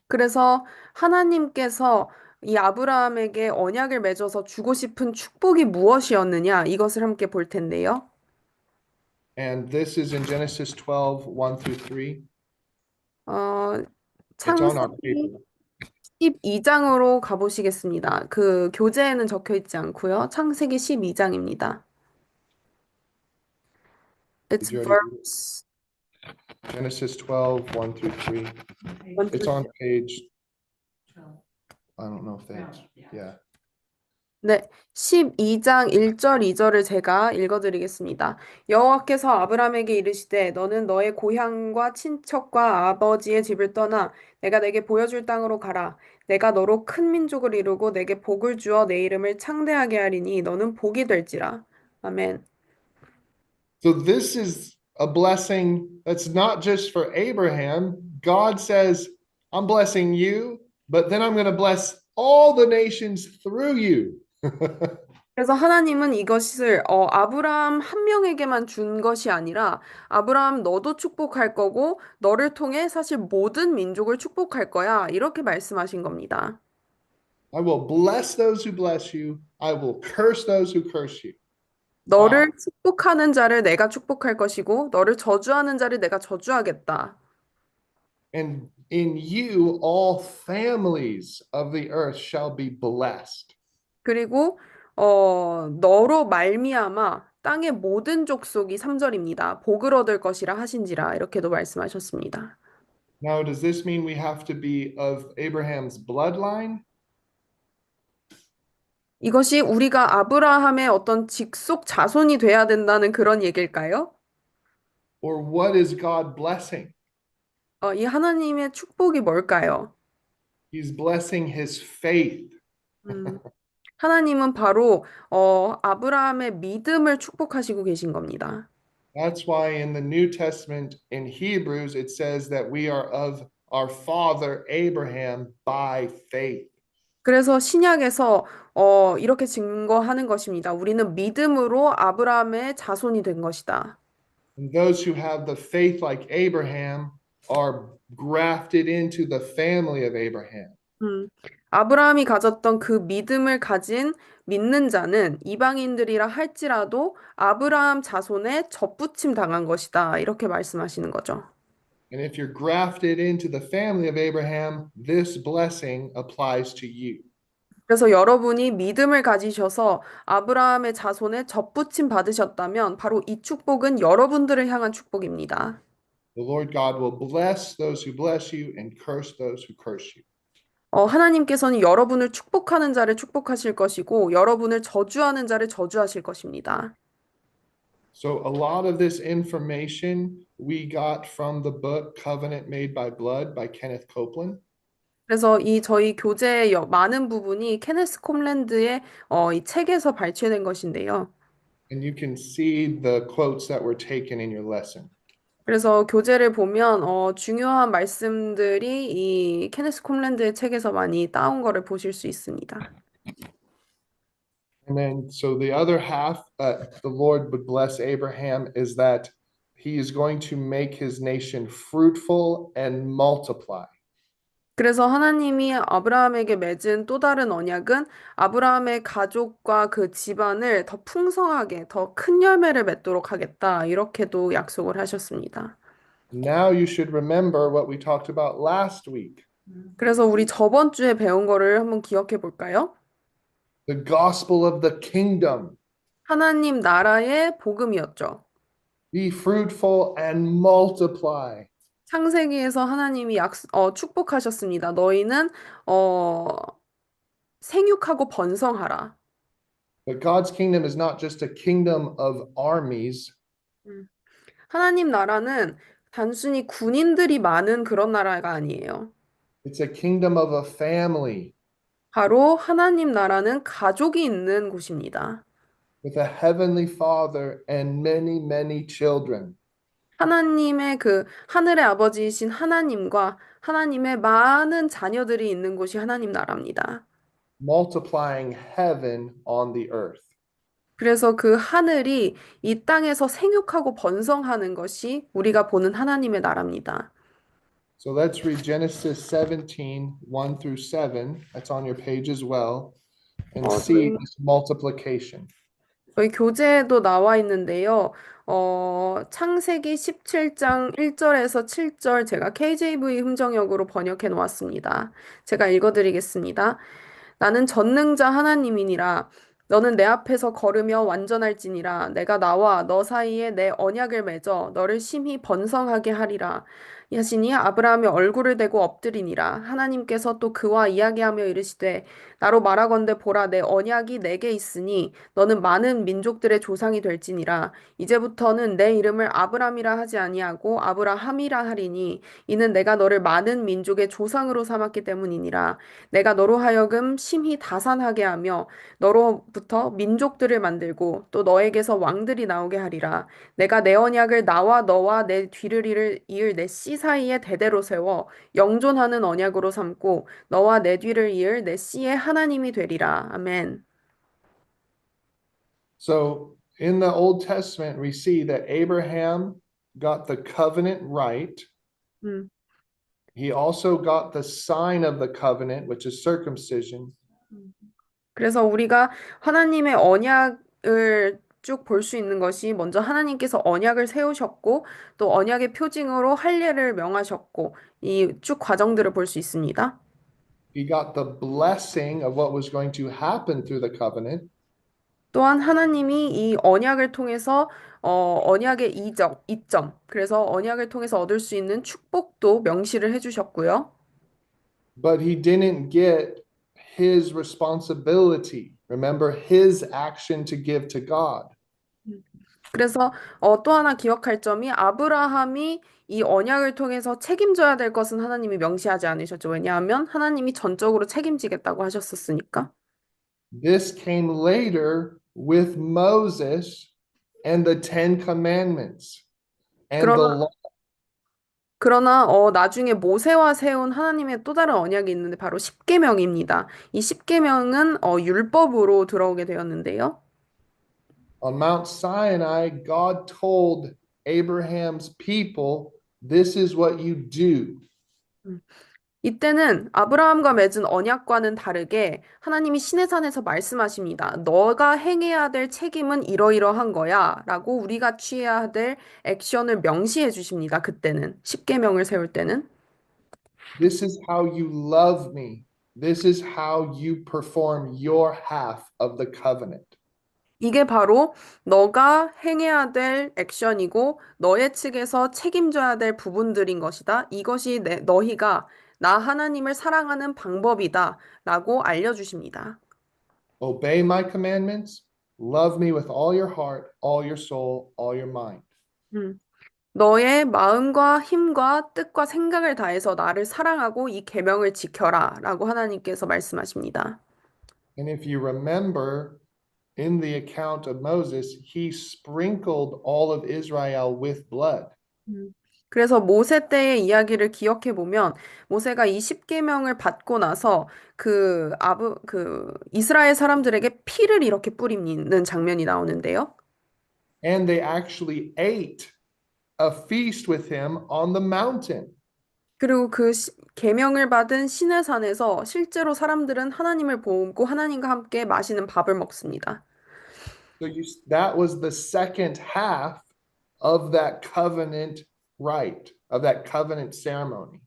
그래서 하나님께서 이 아브라함에게 언약을 맺어서 주고 싶은 축복이 무엇이었느냐 이것을 함께 볼 텐데요. And this is in Genesis 12, 1 through 3. 어, It's on our 창세기 paper. 12장으로 가보시겠습니다. 그 교재에는 적혀 있지 않고요. 창세기 12장입니다. It's Did you already read it? verse Genesis 12, 1 through 3. It's on page, I don't know if that's, yeah. 네, 12장 1절, 2절을 제가 읽어드리겠습니다. 여호와께서 아브람에게 이르시되 너는 너의 고향과 친척과 아버지의 집을 떠나 내가 내게 보여줄 땅으로 가라. 내가 너로 큰 민족을 이루고 내게 복을 주어 내 이름을 창대하게 하리니 너는 복이 될지라. 아멘. So this is a blessing that's not just for Abraham. God says, I'm blessing you, but then I'm going to bless all the nations through you. 그래서 하나님은 이것을 아브라함 한 명에게만 준 것이 아니라 아브라함 너도 축복할 거고 너를 통해 사실 모든 민족을 축복할 거야. 이렇게 말씀하신 겁니다. I will bless those who bless you. I will curse those who curse you. 너를 Wow. 축복하는 자를 내가 축복할 것이고 너를 저주하는 자를 내가 저주하겠다. And in you, all families of the earth shall be blessed. 그리고 너로 말미암아 땅의 모든 족속이 3절입니다. 복을 얻을 것이라 하신지라 이렇게도 말씀하셨습니다. Now, does this mean we have to be of Abraham's bloodline? 이것이 우리가 아브라함의 어떤 직속 자손이 돼야 된다는 그런 얘기일까요? Or what is God blessing? 이 하나님의 축복이 뭘까요? He's blessing his faith. 음, 하나님은 바로 아브라함의 믿음을 축복하시고 계신 겁니다. That's why in the New Testament in Hebrews, it says that we are of our father Abraham by faith. 그래서 신약에서 이렇게 증거하는 것입니다. 우리는 믿음으로 아브라함의 자손이 된 것이다. And those who have the faith like Abraham are grafted into the family of Abraham. 아브라함이 가졌던 그 믿음을 가진 믿는 자는 이방인들이라 할지라도 아브라함 자손에 접붙임 당한 것이다. 이렇게 말씀하시는 거죠. And if you're grafted into the family of Abraham, this blessing applies to you. 그래서 여러분이 믿음을 가지셔서 아브라함의 자손에 접붙임 받으셨다면 바로 이 축복은 여러분들을 향한 축복입니다. The Lord God will bless those who bless you and curse those who curse you. 하나님께서는 여러분을 축복하는 자를 축복하실 것이고 여러분을 저주하는 자를 저주하실 것입니다. So a lot of this information we got from the book Covenant Made by Blood by Kenneth Copeland. 그래서 이 저희 교재의 많은 부분이 케네스 콤랜드의 이 책에서 발췌된 것인데요. And you can see the quotes that were taken in your lesson. 그래서 교재를 보면 중요한 말씀들이 이 케네스 콤랜드의 책에서 많이 따온 거를 보실 수 있습니다. And then, so the other half that the Lord would bless Abraham is that he is going to make his nation fruitful and multiply. 그래서 하나님이 아브라함에게 맺은 또 다른 언약은 아브라함의 가족과 그 집안을 더 풍성하게, 더 큰 열매를 맺도록 하겠다. 이렇게도 약속을 하셨습니다. Now you should remember what we talked about last week. 그래서 우리 저번 주에 배운 거를 한번 기억해 볼까요? The gospel of the kingdom. 하나님 나라의 복음이었죠. Be fruitful and multiply. 창세기에서 하나님이 축복하셨습니다. 너희는 어, 생육하고 번성하라. But God's kingdom is not just a kingdom of armies. 음. 하나님 나라는 단순히 군인들이 많은 그런 나라가 아니에요. It's a kingdom of a family 바로 하나님 나라는 가족이 있는 곳입니다. with a heavenly father and many, many children. 하나님의 그 하늘의 아버지이신 하나님과 하나님의 많은 자녀들이 있는 곳이 하나님 나라입니다. Multiplying heaven on the earth. 그래서 그 하늘이 이 땅에서 생육하고 번성하는 것이 우리가 보는 하나님의 나라입니다. So let's read Genesis 17, 1 through 7. That's on your page as well. And see this multiplication. 저희 교재에도 나와 있는데요. 창세기 17장 1절에서 7절 제가 KJV 흥정역으로 번역해 놓았습니다. 제가 읽어드리겠습니다. 나는 전능자 하나님이니라. 너는 내 앞에서 걸으며 완전할지니라. 내가 나와 너 사이에 내 언약을 맺어 너를 심히 번성하게 하리라. 하시니 아브라함이 얼굴을 대고 엎드리니라. 하나님께서 또 그와 이야기하며 이르시되 나로 말하건대 보라 내 언약이 내게 있으니 너는 많은 민족들의 조상이 될지니라. 이제부터는 내 이름을 아브람이라 하지 아니하고 아브라함이라 하리니 이는 내가 너를 많은 민족의 조상으로 삼았기 때문이니라. 내가 너로 하여금 심히 다산하게 하며 너로부터 민족들을 만들고 또 너에게서 왕들이 나오게 하리라. 내가 내 언약을 나와 너와 내 뒤를 이을 내 씨 사이에 대대로 세워 영존하는 언약으로 삼고 너와 내 뒤를 이을 내 씨의 하나님이 되리라. 아멘. So in the Old Testament, we see that Abraham got the covenant right. 음. He also got the sign of the covenant, which is circumcision. 그래서 우리가 하나님의 언약을 쭉 볼 수 있는 것이 먼저 하나님께서 언약을 세우셨고 또 언약의 표징으로 할례를 명하셨고 이 쭉 과정들을 볼 수 있습니다. He got the blessing of what was going to happen through the covenant. 또한 하나님이 이 언약을 통해서 언약의 이점, 그래서 언약을 통해서 얻을 수 있는 축복도 명시를 해주셨고요. But he didn't get his responsibility. Remember his action to give to God. 그래서 또 하나 기억할 점이 아브라함이 이 언약을 통해서 책임져야 될 것은 하나님이 명시하지 않으셨죠. 왜냐하면 하나님이 전적으로 책임지겠다고 하셨었으니까. This came later with Moses and the Ten Commandments and the 그러나 law. 그러나 나중에 모세와 세운 하나님의 또 다른 언약이 있는데 바로 십계명입니다. 이 십계명은 율법으로 들어오게 되었는데요. On Mount Sinai, God told Abraham's people, this is what you do. 이때는 아브라함과 맺은 언약과는 다르게 하나님이 시내산에서 말씀하십니다. 너가 행해야 될 책임은 이러이러한 거야 라고 우리가 취해야 될 액션을 명시해 주십니다. 그때는 십계명을 세울 때는 This is how you love me. This is how you perform your half of the covenant. 이게 바로 너가 행해야 될 액션이고 너의 측에서 책임져야 될 부분들인 것이다. 이것이 너희가 나 하나님을 사랑하는 방법이다 라고 알려주십니다. Obey my commandments. Love me with all your heart, all your soul, all your mind. 음. 너의 마음과 힘과 뜻과 생각을 다해서 나를 사랑하고 이 계명을 지켜라 라고 하나님께서 말씀하십니다. And if you remember in the account of Moses, he sprinkled all of Israel with blood. 그래서 모세 때의 이야기를 기억해 보면 모세가 이 십계명을 받고 나서 그 이스라엘 사람들에게 피를 이렇게 뿌리는 장면이 나오는데요. And they actually ate a feast with him on the mountain. 그리고 그 계명을 받은 시내산에서 실제로 사람들은 하나님을 보고 하나님과 함께 맛있는 밥을 먹습니다. So that was the second half of that covenant rite, of that covenant ceremony.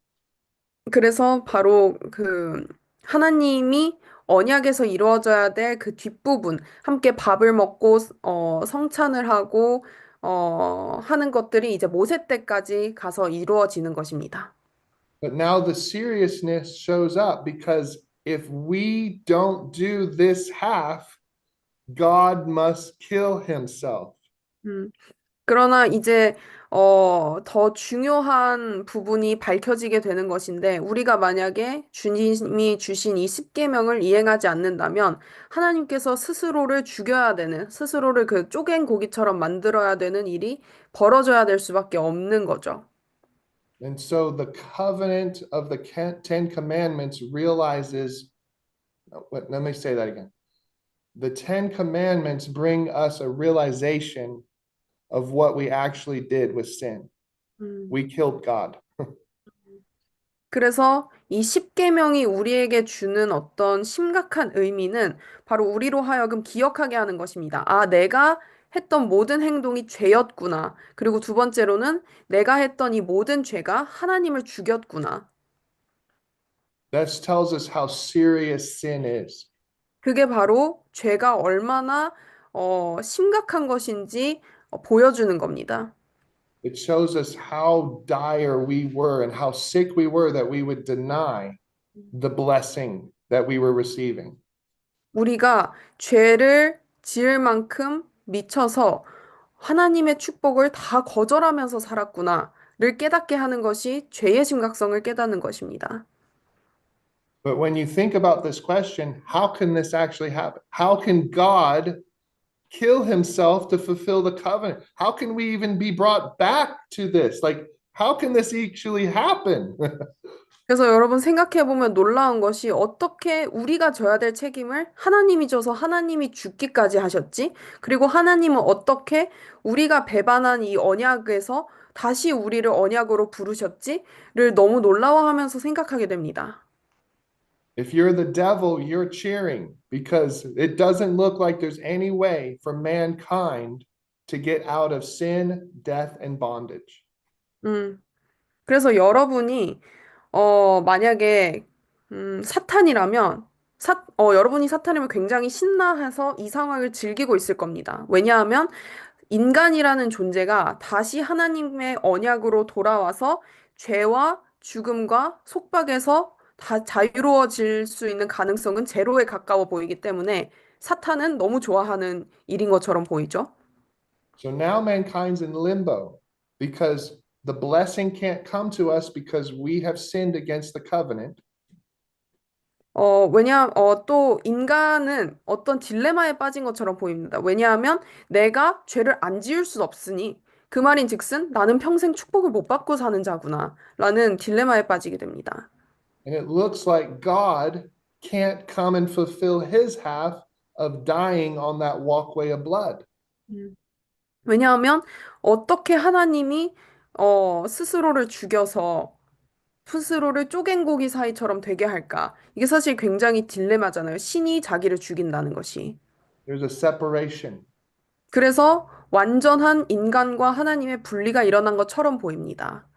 그래서 바로 그 하나님이 언약에서 이루어져야 될 그 뒷부분, 함께 밥을 먹고 성찬을 하고 하는 것들이 이제 모세 때까지 가서 이루어지는 것입니다. But now the seriousness shows up because if we don't do this half, God must kill himself. 음, 그러나 이제 더 중요한 부분이 밝혀지게 되는 것인데 우리가 만약에 주님이 주신 이 십계명을 이행하지 않는다면 하나님께서 스스로를 죽여야 되는 스스로를 그 쪼갠 고기처럼 만들어야 되는 일이 벌어져야 될 수밖에 없는 거죠. And so the covenant of the Ten Commandments realizes, let me say that again. The Ten Commandments bring us a realization of what we actually did with sin. We killed God. 그래서 이 십계명이 우리에게 주는 어떤 심각한 의미는 바로 우리로 하여금 기억하게 하는 것입니다. 아, 내가 했던 모든 행동이 죄였구나. 그리고 두 번째로는 내가 했던 이 모든 죄가 하나님을 죽였구나. That tells us how serious sin is. 그게 바로 죄가 얼마나 심각한 것인지 보여주는 겁니다. It shows us how dire we were and how sick we were that we would deny the blessing that we were receiving. 우리가 죄를 지을 만큼 미쳐서 하나님의 축복을 다 거절하면서 살았구나를 깨닫게 하는 것이 죄의 심각성을 깨닫는 것입니다. But when you think about this question, how can this actually happen? How can God kill himself to fulfill the covenant? How can we even be brought back to this? Like, how can this actually happen? 그래서 여러분 생각해보면 놀라운 것이 어떻게 우리가 져야 될 책임을 하나님이 져서 하나님이 죽기까지 하셨지? 그리고 하나님은 어떻게 우리가 배반한 이 언약에서 다시 우리를 언약으로 부르셨지?를 너무 놀라워하면서 생각하게 됩니다. If you're the devil, you're cheering because it doesn't look like there's any way for mankind to get out of sin, death, and bondage. 그래서 여러분이 만약에, 사탄이라면, 여러분이 사탄이면 굉장히 신나해서 이 상황을 즐기고 있을 겁니다. 왜냐하면 인간이라는 존재가 다시 하나님의 언약으로 돌아와서 죄와 죽음과 속박에서 다 자유로워질 수 있는 가능성은 제로에 가까워 보이기 때문에 사탄은 너무 좋아하는 일인 것처럼 보이죠. So now mankind's in limbo because the blessing can't come to us because we have sinned against the covenant. 또 인간은 어떤 딜레마에 빠진 것처럼 보입니다. 왜냐하면 내가 죄를 안 지을 수 없으니 그 말인즉슨 나는 평생 축복을 못 받고 사는 자구나 라는 딜레마에 빠지게 됩니다. And it looks like God can't come and fulfill his half of dying on that walkway of blood. 왜냐하면 어떻게 하나님이 스스로를 죽여서 스스로를 쪼갠 고기 사이처럼 되게 할까? 이게 사실 굉장히 딜레마잖아요. 신이 자기를 죽인다는 것이. There's a separation. 그래서 완전한 인간과 하나님의 분리가 일어난 것처럼 보입니다.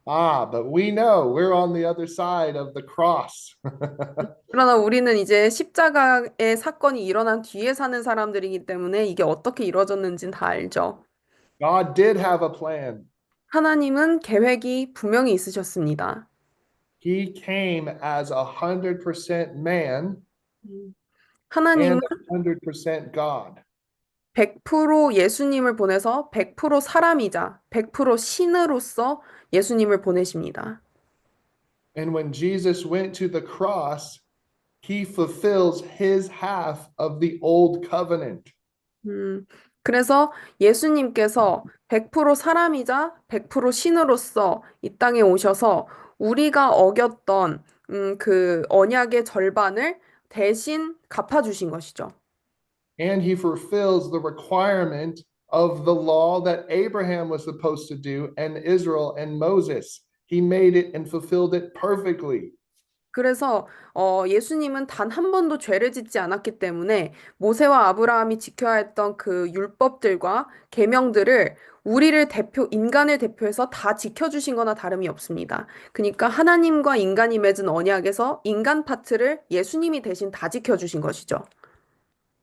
But we know we're on the other side of the cross. 그러나 우리는 이제 십자가의 사건이 일어난 뒤에 사는 사람들이기 때문에 이게 어떻게 이루어졌는지는 다 알죠. God did have a plan. 하나님은 계획이 분명히 있으셨습니다. He came as 100% man 하나님은 and 100% God. 100% 예수님을 보내서 100% 사람이자 100% 신으로서 예수님을 보내십니다. And when Jesus went to the cross, he fulfills his half of the old covenant. 그래서 예수님께서 100% 사람이자 100% 신으로서 이 땅에 오셔서 우리가 어겼던 그 언약의 절반을 대신 갚아주신 것이죠. And he fulfills the requirement of the law that Abraham was supposed to do and Israel and Moses. He made it and fulfilled it perfectly. 그래서 예수님은 단 한 번도 죄를 짓지 않았기 때문에 모세와 아브라함이 지켜야 했던 그 율법들과 계명들을 인간을 대표해서 다 지켜주신 거나 다름이 없습니다. 그러니까 하나님과 인간이 맺은 언약에서 인간 파트를 예수님이 대신 다 지켜주신 것이죠.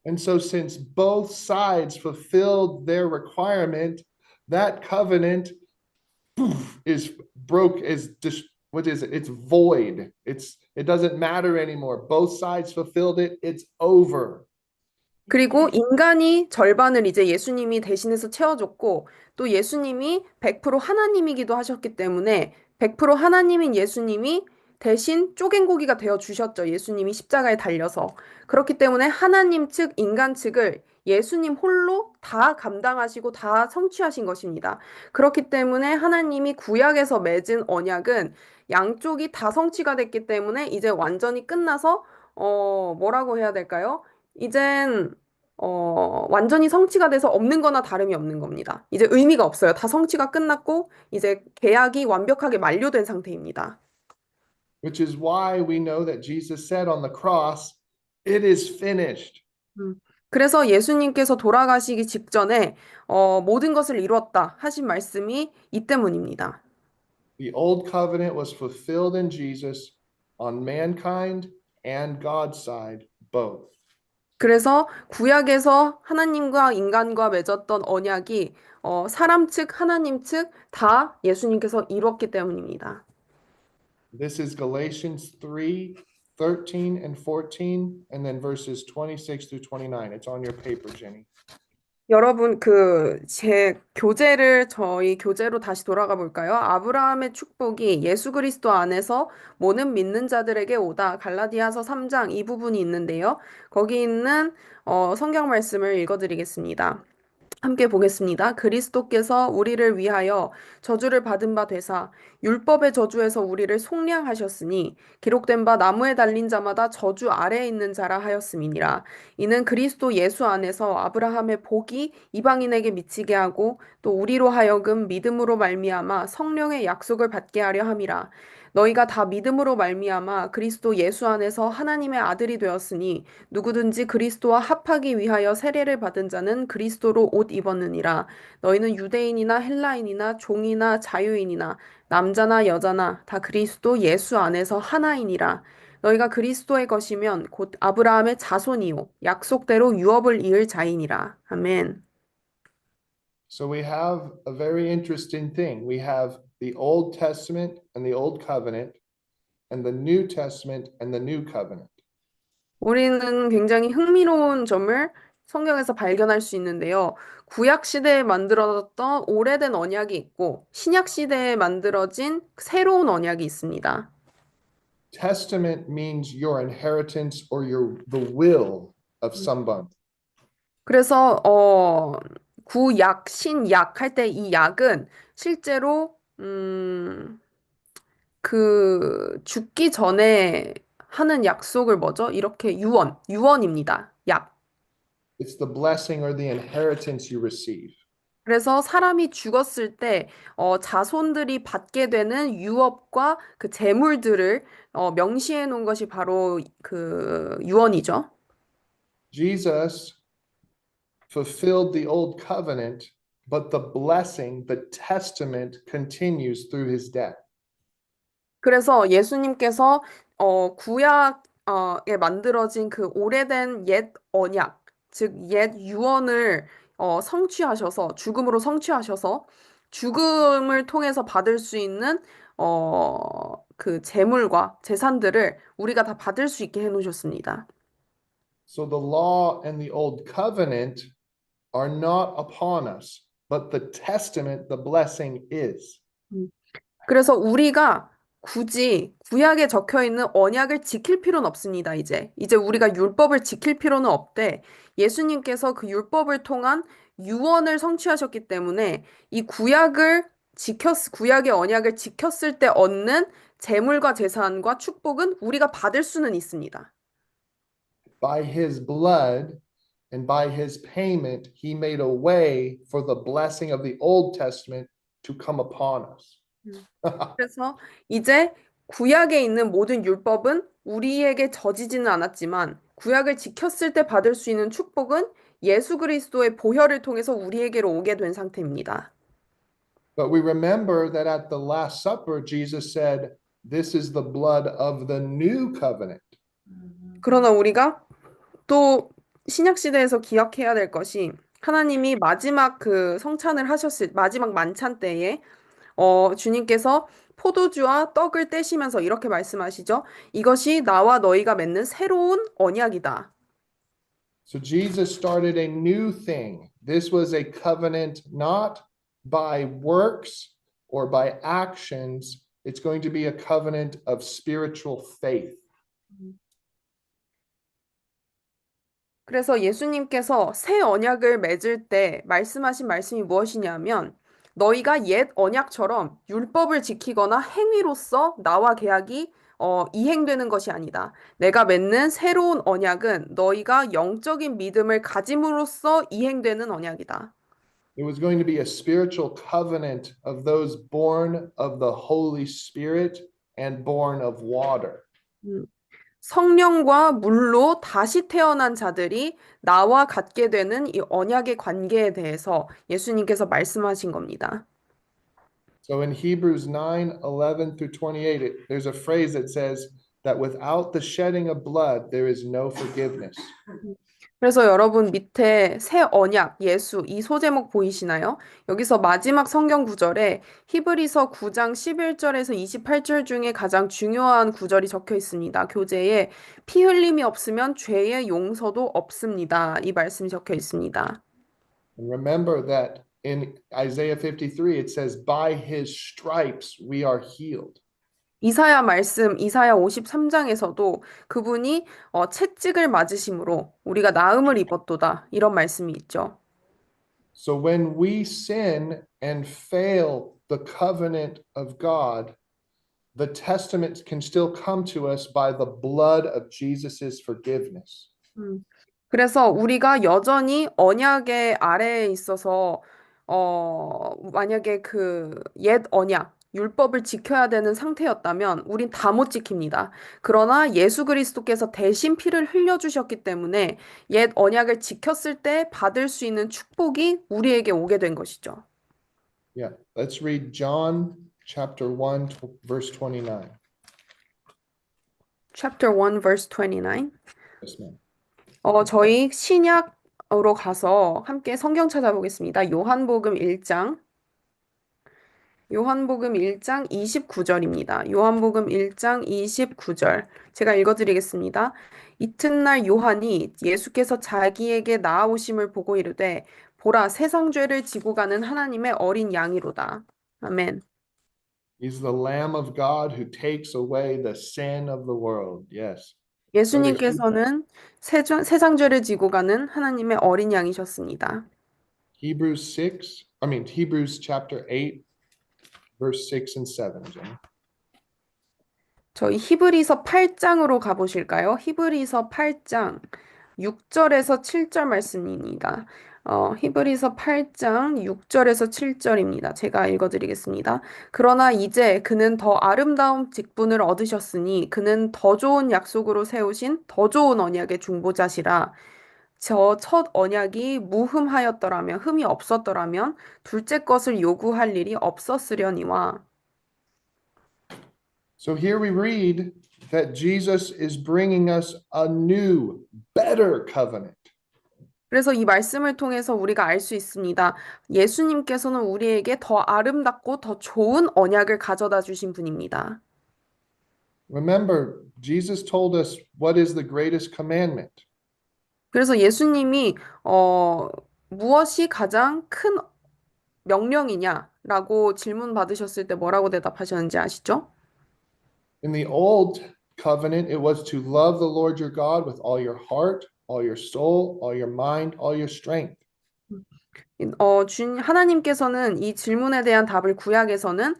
And so, since both sides fulfilled their requirement, that covenant is broke, is just what is it? It's void. It doesn't matter anymore. Both sides fulfilled it. It's over. 그리고 인간이 절반을 이제 예수님이 대신해서 채워줬고 또 예수님이 100% 하나님이기도 하셨기 때문에 100% 하나님인 예수님이 대신 쪼갠 고기가 되어 주셨죠. 예수님이 십자가에 달려서. 그렇기 때문에 하나님 측, 인간 측을 예수님 홀로 다 감당하시고 다 성취하신 것입니다. 그렇기 때문에 하나님이 구약에서 맺은 언약은 양쪽이 다 성취가 됐기 때문에 이제 완전히 끝나서 뭐라고 해야 될까요? 이젠 완전히 성취가 돼서 없는 거나 다름이 없는 겁니다. 이제 의미가 없어요. 다 성취가 끝났고, 이제 계약이 완벽하게 만료된 상태입니다. Which is why we know that Jesus said on the cross, it is finished. 그래서 예수님께서 돌아가시기 직전에 모든 것을 이루었다 하신 말씀이 이 때문입니다. The old covenant was fulfilled in Jesus on mankind and God's side, both. 그래서 구약에서 하나님과 인간과 맺었던 언약이 사람 측, 하나님 측 다 예수님께서 이루었기 때문입니다. This is Galatians 3:13 and 14, and then verses 26 through 29. It's on your paper, Jenny. 여러분, 저희 교재로 다시 돌아가 볼까요? 아브라함의 축복이 예수 그리스도 안에서 모든 믿는 자들에게 오다. 갈라디아서 3장 이 부분이 있는데요. 거기 있는 성경 말씀을 읽어드리겠습니다. 함께 보겠습니다. 그리스도께서 우리를 위하여 저주를 받은 바 되사 율법의 저주에서 우리를 속량하셨으니 기록된 바 나무에 달린 자마다 저주 아래에 있는 자라 하였음이니라. 이는 그리스도 예수 안에서 아브라함의 복이 이방인에게 미치게 하고 또 우리로 하여금 믿음으로 말미암아 성령의 약속을 받게 하려 함이라. 너희가 다 믿음으로 말미암아 그리스도 예수 안에서 하나님의 아들이 되었으니 누구든지 그리스도와 합하기 위하여 세례를 받은 자는 그리스도로 옷 입었느니라. 너희는 유대인이나 헬라인이나 종이나 자유인이나 남자나 여자나 다 그리스도 예수 안에서 하나이니라. 너희가 그리스도의 것이면 곧 아브라함의 자손이요 약속대로 유업을 이을 자이니라. 아멘. So we have a very interesting thing. We have the Old Testament and the Old Covenant, and the New Testament and the New Covenant. 우리는 굉장히 흥미로운 점을 성경에서 발견할 수 있는데요. 구약 시대에 만들어졌던 오래된 언약이 있고 신약 시대에 만들어진 새로운 언약이 있습니다. Testament means your inheritance or the will of someone. 그래서 구약, 신약 할 때 이 약은 실제로 그 죽기 전에 하는 약속을 뭐죠? 이렇게 유언입니다. 약. It's the blessing or the inheritance you receive. 그래서 사람이 죽었을 때 자손들이 받게 되는 유업과 그 재물들을 명시해 놓은 것이 바로 그 유언이죠. Jesus fulfilled the old covenant, but the blessing, the testament continues through his death. 그래서 예수님께서 구약에 만들어진 그 오래된 옛 언약, 즉 옛 유언을 성취하셔서 죽음으로 성취하셔서 죽음을 통해서 받을 수 있는 그 재물과 재산들을 우리가 다 받을 수 있게 해놓으셨습니다. So the law and the old covenant are not upon us, but the testament, the blessing is. 그래서 우리가 굳이 구약에 적혀 있는 언약을 지킬 필요는 없습니다, 이제. 이제 우리가 율법을 지킬 필요는 없대. 예수님께서 그 율법을 통한 유언을 성취하셨기 때문에 이 구약의 언약을 지켰을 때 얻는 재물과 재산과 축복은 우리가 받을 수는 있습니다. By his blood and by his payment, he made a way for the blessing of the Old Testament to come upon us. 그래서 이제 구약에 있는 모든 율법은 우리에게 져지지는 않았지만 구약을 지켰을 때 받을 수 있는 축복은 예수 그리스도의 보혈을 통해서 우리에게로 오게 된 상태입니다. But we remember that at the Last Supper, Jesus said, "This is the blood of the new covenant." 그러나 우리가 또 신약 시대에서 기억해야 될 것이 하나님이 마지막 그 성찬을 하셨을 마지막 만찬 때에 주님께서 포도주와 떡을 떼시면서 이렇게 말씀하시죠. 이것이 나와 너희가 맺는 새로운 언약이다. So Jesus started a new thing. This was a covenant not by works or by actions. It's going to be a covenant of spiritual faith. 그래서 예수님께서 새 언약을 맺을 때 말씀하신 말씀이 무엇이냐면 너희가 옛 언약처럼 율법을 지키거나 행위로서 나와 계약이 이행되는 것이 아니다. 내가 맺는 새로운 언약은 너희가 영적인 믿음을 가짐으로써 이행되는 언약이다. It was going to be a spiritual covenant of those born of the Holy Spirit and born of water. 성령과 물로 다시 태어난 자들이 나와 갖게 되는 이 언약의 관계에 대해서 예수님께서 말씀하신 겁니다. So in Hebrews 9:11 through 28, there's a phrase that says that without the shedding of blood, there is no forgiveness. 그래서 여러분 밑에 새 언약, 예수 이 소제목 보이시나요? 여기서 마지막 성경 구절에 히브리서 9장 11절에서 28절 중에 가장 중요한 구절이 적혀 있습니다. 교재에 피 흘림이 없으면 죄의 용서도 없습니다. 이 말씀이 적혀 있습니다. And remember that in Isaiah 53, it says, by his stripes we are healed. 이사야 53장에서도 그분이 채찍을 맞으심으로 우리가 나음을 입었도다. 이런 말씀이 있죠. So when we sin and fail the covenant of God, the testament can still come to us by the blood of Jesus's forgiveness. 그래서 우리가 여전히 언약의 아래에 있어서, 만약에 그 옛 언약, 율법을 지켜야 되는 상태였다면 우린 다 못 지킵니다. 그러나 예수 그리스도께서 대신 피를 흘려주셨기 때문에 옛 언약을 지켰을 때 받을 수 있는 축복이 우리에게 오게 된 것이죠. Yeah, let's read John chapter 1, verse 29. Chapter 1, verse 29. Yes, ma'am. 저희 신약으로 가서 함께 성경 찾아보겠습니다. 요한복음 1장. 요한복음 1장 29절입니다. 요한복음 1장 29절. 제가 읽어드리겠습니다. 이튿날 요한이 예수께서 자기에게 나아오심을 보고 이르되 보라 세상 죄를 지고 가는 하나님의 어린 양이로다. 아멘. He's the Lamb of God who takes away the sin of the world. Yes. Go to 예수님께서는 세상 죄를 지고 가는 하나님의 어린 양이셨습니다. Hebrews chapter 8, verse 6 and 7, Jenny. 저희 히브리서 8장으로 가보실까요? 히브리서 8장 6절에서 7절 말씀입니다. 히브리서 8장 6절에서 7절입니다. 제가 읽어드리겠습니다. 그러나 이제 그는 더 아름다운 직분을 얻으셨으니 그는 더 좋은 약속으로 세우신 더 좋은 언약의 중보자시라. 저 첫 언약이 무흠하였더라면, 흠이 없었더라면 둘째 것을 요구할 일이 없었으려니와. So here we read that Jesus is bringing us a new, better covenant. 그래서 이 말씀을 통해서 우리가 알 수 있습니다. 예수님께서는 우리에게 더 아름답고 더 좋은 언약을 가져다 주신 분입니다. Remember, Jesus told us what is the greatest commandment. 그래서 예수님이 무엇이 가장 큰 명령이냐라고 질문 받으셨을 때 뭐라고 대답하셨는지 아시죠? In the old covenant, it was to love the Lord your God with all your heart, all your soul, all your mind, all your strength. 하나님께서는 이 질문에 대한 답을 구약에서는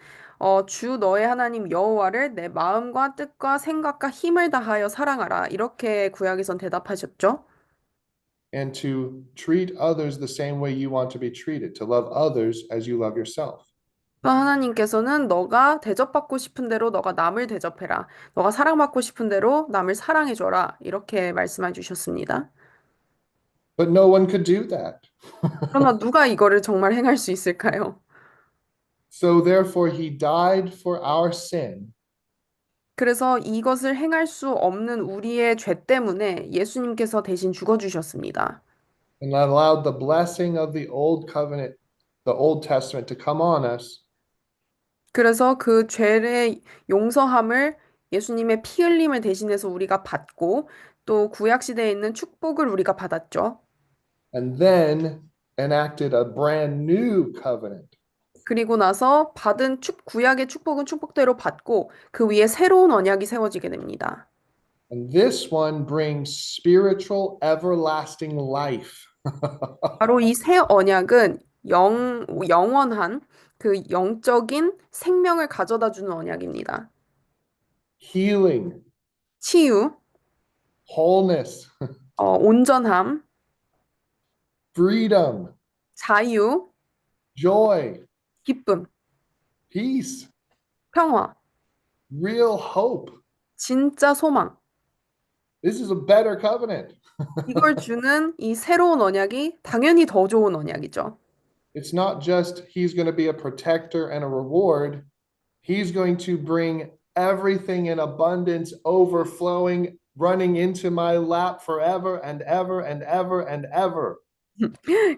주 너의 하나님 여호와를 내 마음과 뜻과 생각과 힘을 다하여 사랑하라. 이렇게 구약에선 대답하셨죠. And to treat others the same way you want to be treated, to love others as you love yourself. 또 하나님께서는 너가 대접받고 싶은 대로 너가 남을 대접해라. 너가 사랑받고 싶은 대로 남을 사랑해줘라. 이렇게 말씀해 주셨습니다. But no one could do that. 그러나 누가 이거를 정말 행할 수 있을까요? So therefore, he died for our sin. 그래서 이것을 행할 수 없는 우리의 죄 때문에 예수님께서 대신 죽어주셨습니다. And allowed the blessing of the old covenant, the Old Testament, to come on us. 그래서 그 죄의 용서함을 예수님의 피 흘림을 대신해서 우리가 받고 또 구약 시대에 있는 축복을 우리가 받았죠. And then enacted a brand new covenant. 그리고 나서 받은 구약의 축복은 축복대로 받고 그 위에 새로운 언약이 세워지게 됩니다. And this one brings spiritual everlasting life. 바로 이 새 언약은 영원한 그 영적인 생명을 가져다 주는 언약입니다. Healing, 치유, wholeness, 온전함, freedom, 자유, joy, 기쁨, peace, 평화, real hope. 진짜 소망. This is a better covenant. 이걸 주는 이 새로운 언약이 당연히 더 좋은 언약이죠. It's not just he's going to be a protector and a reward. He's going to bring everything in abundance, overflowing, running into my lap forever and ever and ever and ever.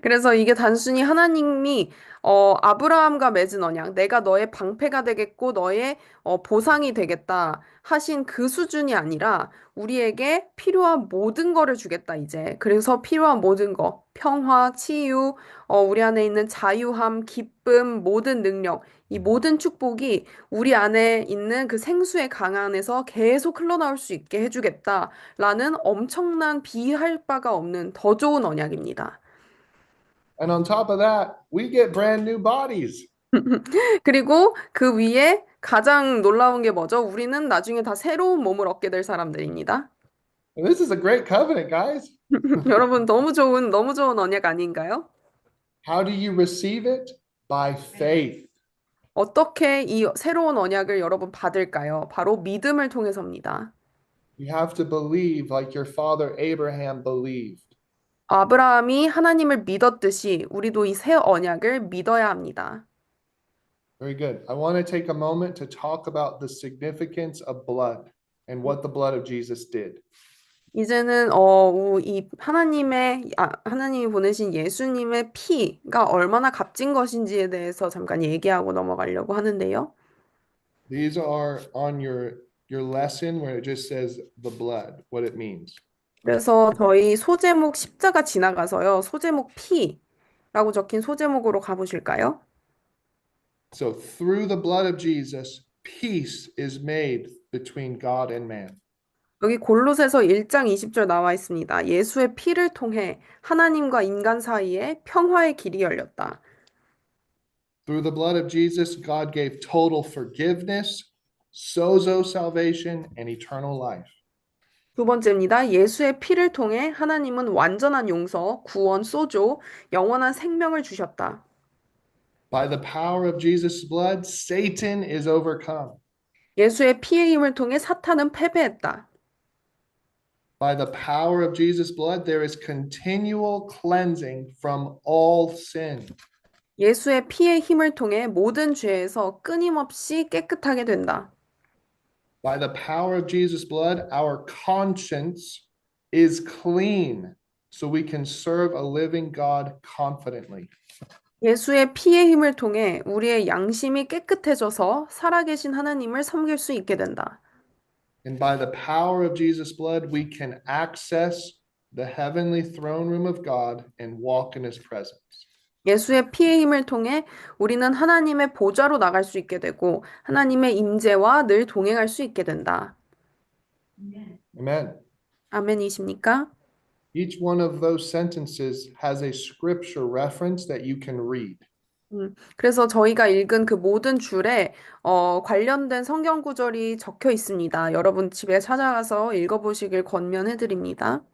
그래서 이게 단순히 하나님이 아브라함과 맺은 언약, 내가 너의 방패가 되겠고 너의 보상이 되겠다 하신 그 수준이 아니라 우리에게 필요한 모든 거를 주겠다 이제. 그래서 필요한 모든 거, 평화, 치유, 우리 안에 있는 자유함, 기쁨, 모든 능력, 이 모든 축복이 우리 안에 있는 그 생수의 강 안에서 계속 흘러나올 수 있게 해주겠다라는 엄청난 비할 바가 없는 더 좋은 언약입니다. And on top of that, we get brand new bodies. 그리고 그 위에 가장 놀라운 게 뭐죠? 우리는 나중에 다 새로운 몸을 얻게 될 사람들입니다. And this is a great covenant, guys. 여러분, 너무 좋은 언약 아닌가요? How do you receive it? By faith. 어떻게 이 새로운 언약을 여러분 받을까요? 바로 믿음을 통해서입니다. You have to believe like your father Abraham believed. 아브라함이 하나님을 믿었듯이 우리도 이 새 언약을 믿어야 합니다. Very good. I want to take a moment to talk about the significance of blood and what the blood of Jesus did. 이제는 이 하나님이 보내신 예수님의 피가 얼마나 값진 것인지에 대해서 잠깐 얘기하고 넘어가려고 하는데요. These are on your lesson where it just says the blood, what it means. 그래서 저희 소제목 십자가 지나가서요. 소제목 피라고 적힌 소제목으로 가보실까요? So through the blood of Jesus, peace is made between God and man. 여기 골로새서 1장 20절 나와 있습니다. 예수의 피를 통해 하나님과 인간 사이에 평화의 길이 열렸다. Through the blood of Jesus, God gave total forgiveness, sozo salvation, and eternal life. 두 번째입니다. 예수의 피를 통해 하나님은 완전한 용서, 구원, 소조, 영원한 생명을 주셨다. By the power of Jesus' blood, Satan is overcome. 예수의 피의 힘을 통해 사탄은 패배했다. By the power of Jesus' blood, there is continual cleansing from all sin. 예수의 피의 힘을 통해 모든 죄에서 끊임없이 깨끗하게 된다. By the power of Jesus' blood, our conscience is clean, so we can serve a living God confidently. 예수의 피의 힘을 통해 우리의 양심이 깨끗해져서 살아계신 하나님을 섬길 수 있게 된다. And by the power of Jesus' blood, we can access the heavenly throne room of God and walk in his presence. 예수의 피의 힘을 통해 우리는 하나님의 보좌로 나갈 수 있게 되고 하나님의 임재와 늘 동행할 수 있게 된다. Amen. 아멘이십니까? Each one of those sentences has a scripture reference that you can read. 그래서 저희가 읽은 그 모든 줄에 관련된 성경 구절이 적혀 있습니다. 여러분 집에 찾아가서 읽어보시길 권면해 드립니다.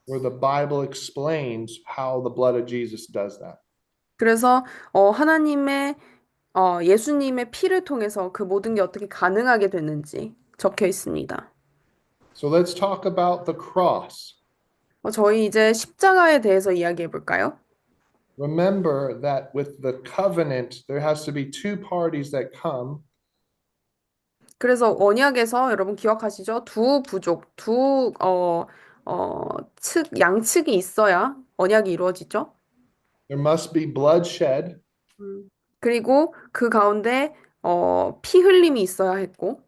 Where the Bible explains how the blood of Jesus does that. 그래서 예수님의 피를 통해서 그 모든 게 어떻게 가능하게 됐는지 적혀 있습니다. So let's talk about the cross. 저희 이제 십자가에 대해서 이야기해 볼까요? Remember that with the covenant, there has to be two parties that come. 그래서 언약에서 여러분 기억하시죠? 두 부족, 양측이 있어야 언약이 이루어지죠. There must be bloodshed, 그리고 그 가운데 피 흘림이 있어야 했고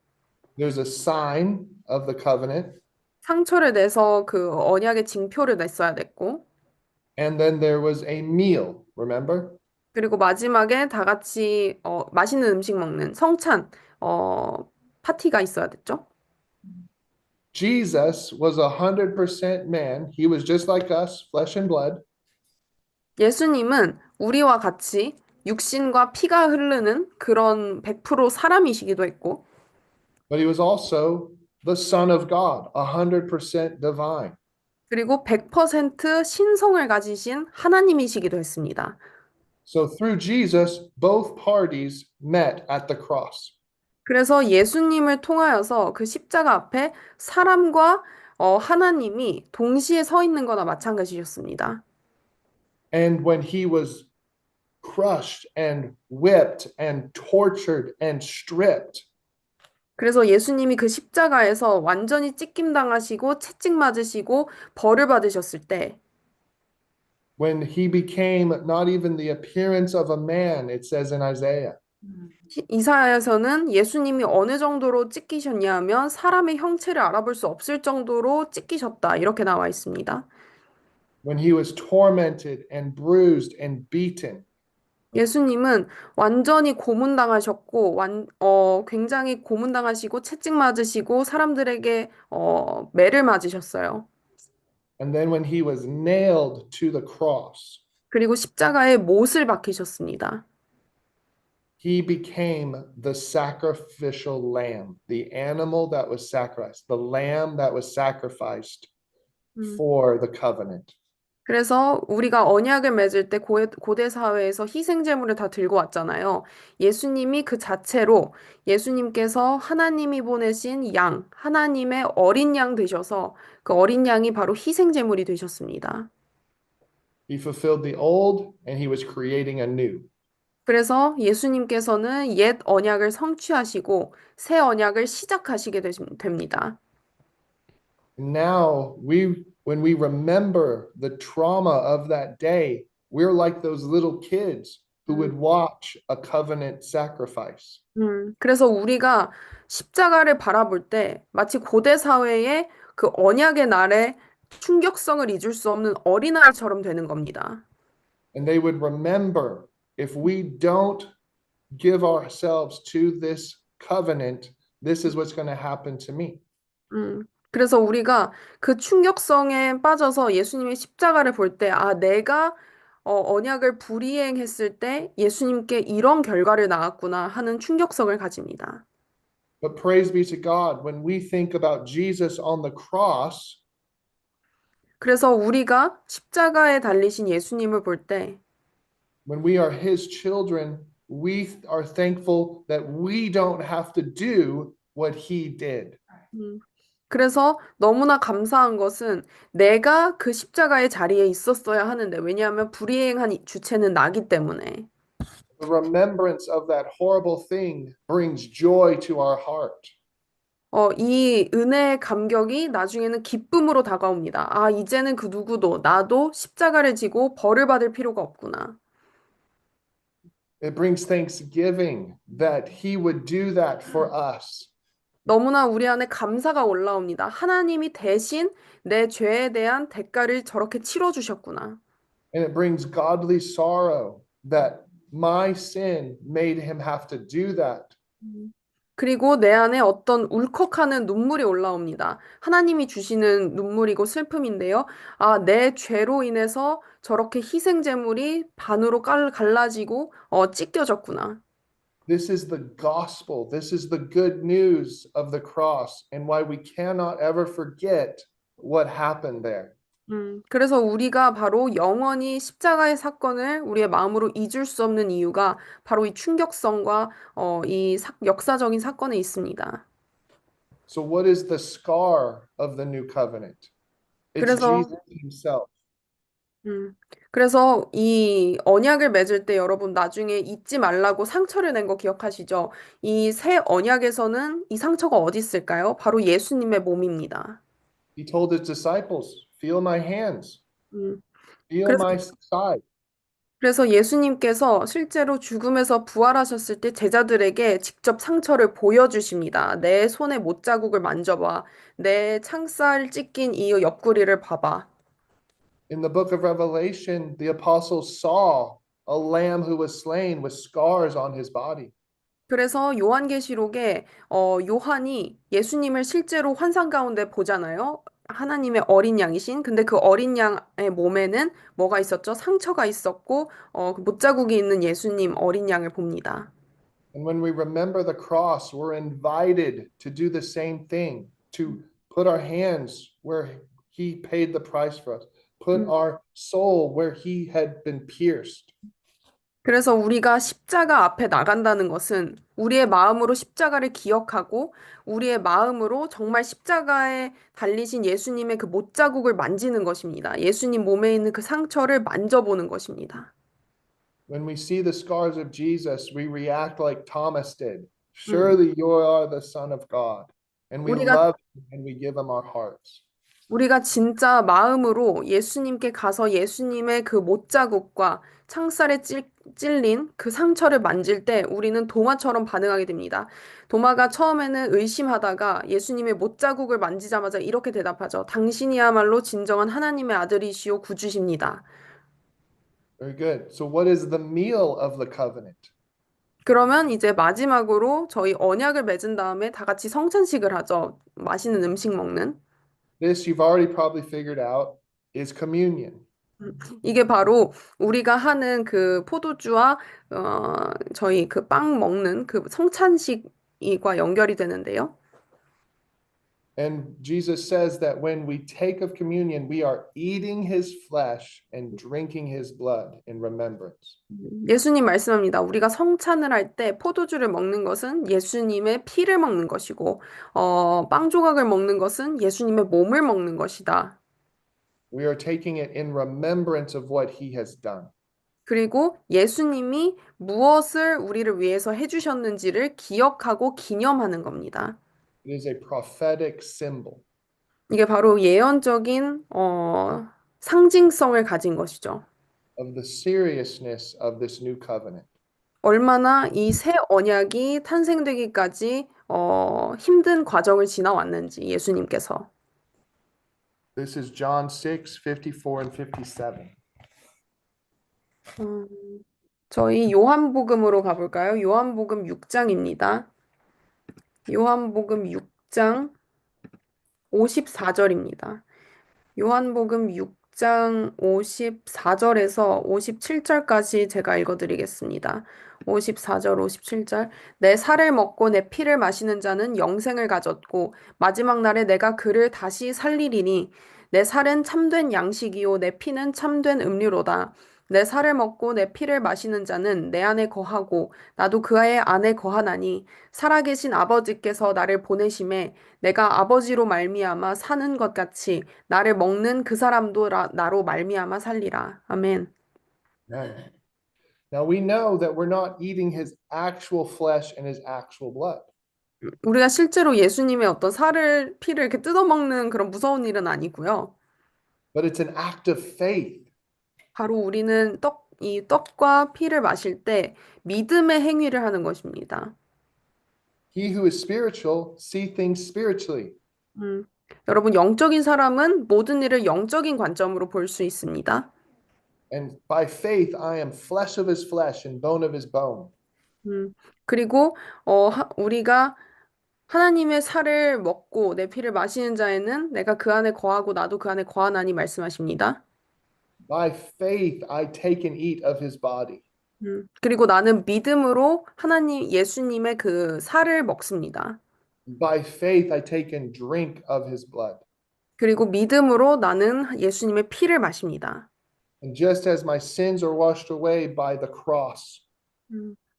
there's a sign of the covenant, 상처를 내서 그 언약의 징표를 냈어야 됐고 and then there was a meal, remember? 그리고 마지막에 다 같이 맛있는 음식 먹는 성찬 파티가 있어야 됐죠. Jesus was 100% man. He was just like us, flesh and blood. 예수님은 우리와 같이 육신과 피가 흐르는 그런 100% 사람이시기도 했고 But he was also the Son of God, 100% divine. 그리고 100% 신성을 가지신 하나님이시기도 했습니다. So through Jesus, both parties met at the cross. 그래서 예수님을 통하여서 그 십자가 앞에 사람과 하나님이 동시에 서 있는 거나 마찬가지였습니다. And when he was crushed and whipped and tortured and stripped, 그래서 예수님이 그 십자가에서 완전히 찢김 당하시고 채찍 맞으시고 벌을 받으셨을 때 when he became not even the appearance of a man, it says in Isaiah. 이사야에서는 예수님이 어느 정도로 찢기셨냐 하면 사람의 형체를 알아볼 수 없을 정도로 찢기셨다. 이렇게 나와 있습니다. When he was tormented and bruised and beaten, 예수님은 완전히 고문당하셨고, 굉장히 고문당하시고, 채찍 맞으시고, 사람들에게 매를 맞으셨어요. and then when he was nailed to the cross, 그리고 십자가에 못을 박히셨습니다. He became the sacrificial lamb, the animal that was sacrificed, the lamb that was sacrificed 음. for the covenant. 그래서 우리가 언약을 맺을 때 고대 사회에서 희생 제물을 다 들고 왔잖아요. 예수님이 그 자체로 예수님께서 하나님이 보내신 양, 하나님의 어린 양 되셔서 그 어린 양이 바로 희생 제물이 되셨습니다. He fulfilled the old and he was creating a new. 그래서 예수님께서는 옛 언약을 성취하시고 새 언약을 시작하시게 됩니다. Now when we remember the trauma of that day, we're like those little kids who would watch a covenant sacrifice. 그래서 우리가 십자가를 바라볼 때 마치 고대 사회의 그 언약의 날의 충격성을 잊을 수 없는 어린아이처럼 되는 겁니다. And they would remember if we don't give ourselves to this covenant, this is what's going to happen to me. 그래서 우리가 그 충격성에 빠져서 예수님의 십자가를 볼 때, 아, 내가 언약을 불이행했을 때 예수님께 이런 결과를 낳았구나 하는 충격성을 가집니다. But praise be to God, when we think about Jesus on the cross, 그래서 우리가 십자가에 달리신 예수님을 볼 때, when we are his children, we are thankful that we don't have to do what he did. 음, 그래서 너무나 감사한 것은 내가 그 십자가의 자리에 있었어야 하는데, 왜냐하면 불이행한 주체는 나기 때문에. The remembrance of that horrible thing brings joy to our heart. 이 은혜의 감격이 나중에는 기쁨으로 다가옵니다. 아, 이제는 그 누구도, 나도 십자가를 지고 벌을 받을 필요가 없구나. It brings thanksgiving that he would do that for us. 너무나 우리 안에 감사가 올라옵니다. 하나님이 대신 내 죄에 대한 대가를 저렇게 치러주셨구나. And it brings godly sorrow that my sin made him have to do that. 그리고 내 안에 어떤 울컥하는 눈물이 올라옵니다. 하나님이 주시는 눈물이고 슬픔인데요. 아, 내 죄로 인해서 저렇게 희생 제물이 반으로 갈라지고 찢겨졌구나. This is the gospel. This is the good news of the cross and why we cannot ever forget what happened there. 그래서 우리가 바로 영원히 십자가의 사건을 우리의 마음으로 잊을 수 없는 이유가 바로 이 충격성과 역사적인 사건에 있습니다. So, what is the scar of the new covenant? It's 그래서 Jesus himself. 음, 그래서 이 언약을 맺을 때 여러분 나중에 잊지 말라고 상처를 낸 거 기억하시죠? 이 새 언약에서는 이 상처가 어디 있을까요? 바로 예수님의 몸입니다. He told his disciples, feel my hands, 음, feel 그래서 my side. 그래서 예수님께서 실제로 죽음에서 부활하셨을 때 제자들에게 직접 상처를 보여주십니다. 내 손에 못자국을 만져봐. 내 창살 찢긴 이 옆구리를 봐봐. In the book of Revelation, the apostles saw a lamb who was slain with scars on his body. 그래서 요한계시록에 요한이 예수님을 실제로 환상 가운데 보잖아요. 하나님의 어린 양이신. 근데 그 어린 양의 몸에는 뭐가 있었죠? 상처가 있었고 그 못자국이 있는 예수님 어린 양을 봅니다. And when we remember the cross, we're invited to do the same thing, to put our hands where he paid the price for us, put our soul where he had been pierced. 그래서 우리가 십자가 앞에 나간다는 것은 우리의 마음으로 십자가를 기억하고 우리의 마음으로 정말 십자가에 달리신 예수님의 그 못자국을 만지는 것입니다. 예수님 몸에 있는 그 상처를 만져보는 것입니다. When we see the scars of Jesus, we react like Thomas did. 음, Surely you are the Son of God. And we 우리가 love him and we give him our hearts. 우리가 진짜 마음으로 예수님께 가서 예수님의 그 못자국과 창살에 찔린 그 상처를 만질 때 우리는 도마처럼 반응하게 됩니다. 도마가 처음에는 의심하다가 예수님의 못자국을 만지자마자 이렇게 대답하죠. 당신이야말로 진정한 하나님의 아들이시오 구주십니다. Very good. So, what is the meal of the covenant? 그러면 이제 마지막으로 저희 언약을 맺은 다음에 다 같이 성찬식을 하죠. 맛있는 음식 먹는. This you've already probably figured out is communion. 이게 바로 우리가 하는 그 포도주와 저희 그 빵 먹는 그 성찬식과 연결이 되는데요. And Jesus says that when we take of communion, we are eating his flesh and drinking his blood in remembrance. 예수님 말씀합니다. 우리가 성찬을 할 때 포도주를 먹는 것은 예수님의 피를 먹는 것이고, 빵 조각을 먹는 것은 예수님의 몸을 먹는 것이다. We are taking it in remembrance of what he has done. 그리고 예수님이 무엇을 우리를 위해서 해주셨는지를 기억하고 기념하는 겁니다. It is a prophetic symbol 이게 바로 예언적인, 상징성을 가진 것이죠. of the seriousness of this new covenant. 얼마나 이 새 언약이 탄생되기까지, 힘든 과정을 지나왔는지 예수님께서. This is John 6, 54 and 57. 음, 저희 요한복음으로 가볼까요? 요한복음 6장입니다. 요한복음 6장 54절입니다. 요한복음 6장 54절에서 57절까지 제가 읽어드리겠습니다. 54절, 57절. 내 살을 먹고 내 피를 마시는 자는 영생을 가졌고 마지막 날에 내가 그를 다시 살리리니 내 살은 참된 양식이요 내 피는 참된 음료로다. 내 살을 먹고 내 피를 마시는 자는 내 안에 거하고 나도 그의 안에 거하나니 살아계신 아버지께서 나를 보내심에 내가 아버지로 말미암아 사는 것 같이 나를 먹는 그 사람도 나로 말미암아 살리라. 아멘. Amen. Now we know that we're not eating his actual flesh and his actual blood. 우리가 실제로 예수님의 어떤 살을, 피를 이렇게 뜯어먹는 그런 무서운 일은 아니고요. But it's an act of faith. 바로 우리는 이 떡과 피를 마실 때 믿음의 행위를 하는 것입니다. He who is spiritual see things spiritually. 여러분, 영적인 사람은 모든 일을 영적인 관점으로 볼 수 있습니다. And by faith, I am flesh of his flesh and bone of his bone. 그리고 우리가 하나님의 살을 먹고 내 피를 마시는 자에는 내가 그 안에 거하고 나도 그 안에 거하나니 말씀하십니다. By faith, I take and eat of his body. 그리고 나는 믿음으로 예수님의 그 살을 먹습니다. By faith, I take and drink of his blood. 그리고 믿음으로 나는 예수님의 피를 마십니다. And just as my sins are washed away by the cross,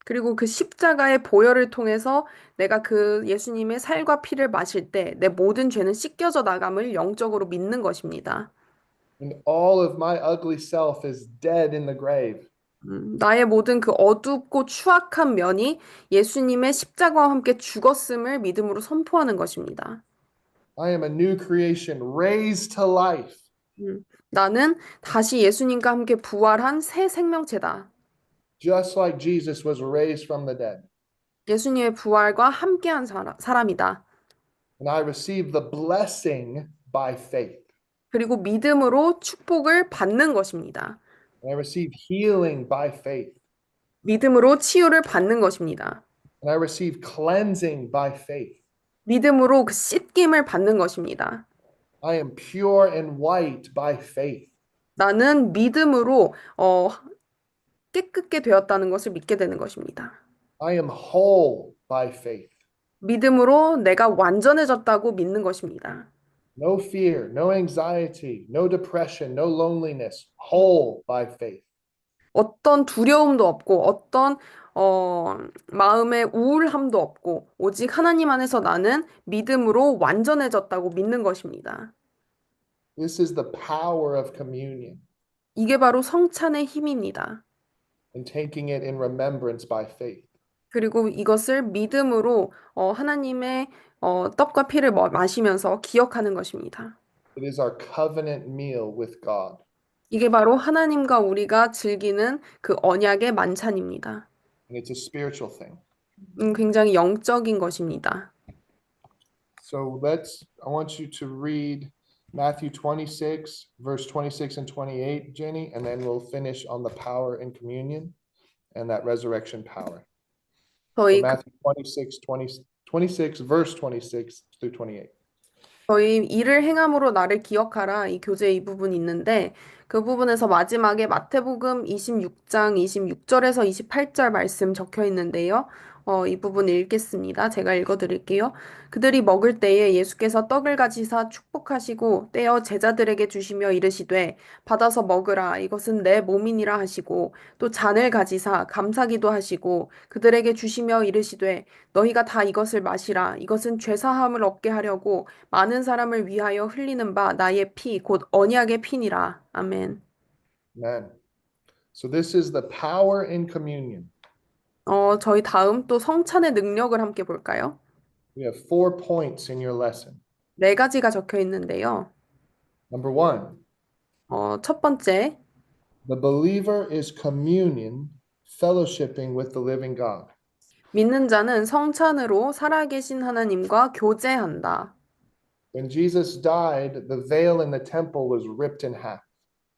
그리고 그 십자가의 보혈을 통해서 내가 그 예수님의 살과 피를 마실 때 내 모든 죄는 씻겨져 나감을 영적으로 믿는 것입니다. and all of my ugly self is dead in the grave. 나의 모든 그 어둡고 추악한 면이 예수님의 십자가와 함께 죽었음을 믿음으로 선포하는 것입니다. I am a new creation, raised to life. 나는 다시 예수님과 함께 부활한 새 생명체다. Just like Jesus was raised from the dead. 예수님의 부활과 함께한 사람이다. And I receive the blessing by faith. 그리고 믿음으로 축복을 받는 것입니다. And I receive healing by faith. 믿음으로 치유를 받는 것입니다. And I receive cleansing by faith. 믿음으로 그 씻김을 받는 것입니다. I am pure and white by faith. 나는 믿음으로 깨끗게 되었다는 것을 믿게 되는 것입니다. I am whole by faith. 믿음으로 내가 완전해졌다고 믿는 것입니다. No fear, no anxiety, no depression, no loneliness, whole by faith. 어떤 두려움도 없고 어떤 마음의 우울함도 없고 오직 하나님 안에서 나는 믿음으로 완전해졌다고 믿는 것입니다. This is the power of communion 이게 바로 성찬의 힘입니다. and taking it in remembrance by faith. 그리고 이것을 믿음으로 하나님의 떡과 피를 마시면서 기억하는 것입니다. It is our covenant meal with God. 이게 바로 하나님과 우리가 즐기는 그 언약의 만찬입니다. And it's a spiritual thing. 굉장히 영적인 것입니다. So I want you to read Matthew 26, verse 26 and 28, Jenny, and then we'll finish on the power in communion and that resurrection power. So 저희 Matthew 26, verse 26 through 28. 저희 일을 행함으로 나를 기억하라 이 교재 이 부분이 있는데 그 부분에서 마지막에 마태복음 26장 26절에서 28절 말씀 적혀 있는데요. 이 부분 읽겠습니다. 제가 읽어 드릴게요. 그들이 먹을 때에 예수께서 떡을 가지사 축복하시고 떼어 제자들에게 주시며 이르시되 받아서 먹으라 이것은 내 몸이니라 하시고 또 잔을 가지사 감사기도 하시고 그들에게 주시며 이르시되 너희가 다 이것을 마시라 이것은 죄 사함을 얻게 하려고 많은 사람을 위하여 흘리는 바 나의 피, 곧 언약의 피니라. 아멘. Amen. So this is the power in communion. 저희 다음 또 성찬의 능력을 함께 볼까요? We have 4 points in your lesson. 네 가지가 적혀 있는데요. Number 1, 첫 번째, the believer is communion, fellowshipping with the living God. 믿는 자는 성찬으로 살아계신 하나님과 교제한다. When Jesus died, the veil in the temple was ripped in half.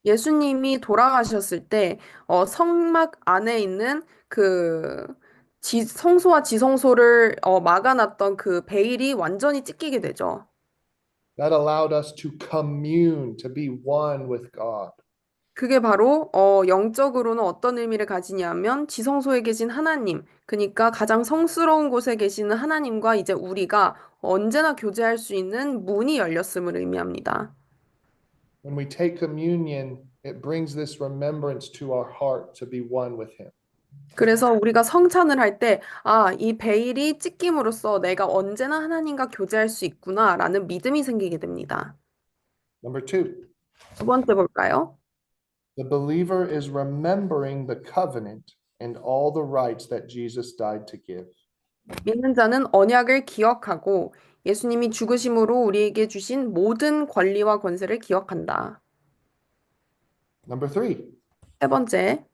예수님이 돌아가셨을 때, 성막 안에 있는 성소와 지성소를 막아놨던 그 베일이 완전히 찢기게 되죠. That allowed us to commune, to be one with God. 그게 바로 영적으로는 어떤 의미를 가지냐면 지성소에 계신 하나님, 그러니까 가장 성스러운 곳에 계시는 하나님과 이제 우리가 언제나 교제할 수 있는 문이 열렸음을 의미합니다. When we take communion, it brings this remembrance to our heart to be one with Him. 그래서 우리가 성찬을 할 때, 이 베일이 찢김으로써 내가 언제나 하나님과 교제할 수 있구나라는 믿음이 생기게 됩니다. Number 2, 두 번째 볼까요? the believer is remembering the covenant and all the rights that Jesus died to give. 믿는 자는 언약을 기억하고 예수님이 죽으심으로 우리에게 주신 모든 권리와 권세를 기억한다. Number 3, 세 번째,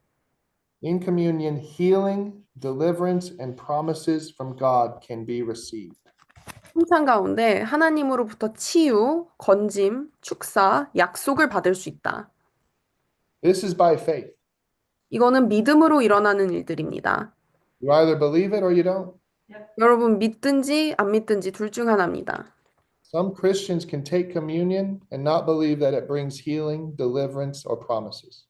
in communion, healing, deliverance, and promises from God can be received. 성찬 가운데 하나님으로부터 치유, 건짐, 축사, 약속을 받을 수 있다. This is by faith. 이거는 믿음으로 일어나는 일들입니다. You either believe it or you don't. 여러분 믿든지 안 믿든지 둘 중 하나입니다. Some Christians can take communion and not believe that it brings healing, deliverance, or promises.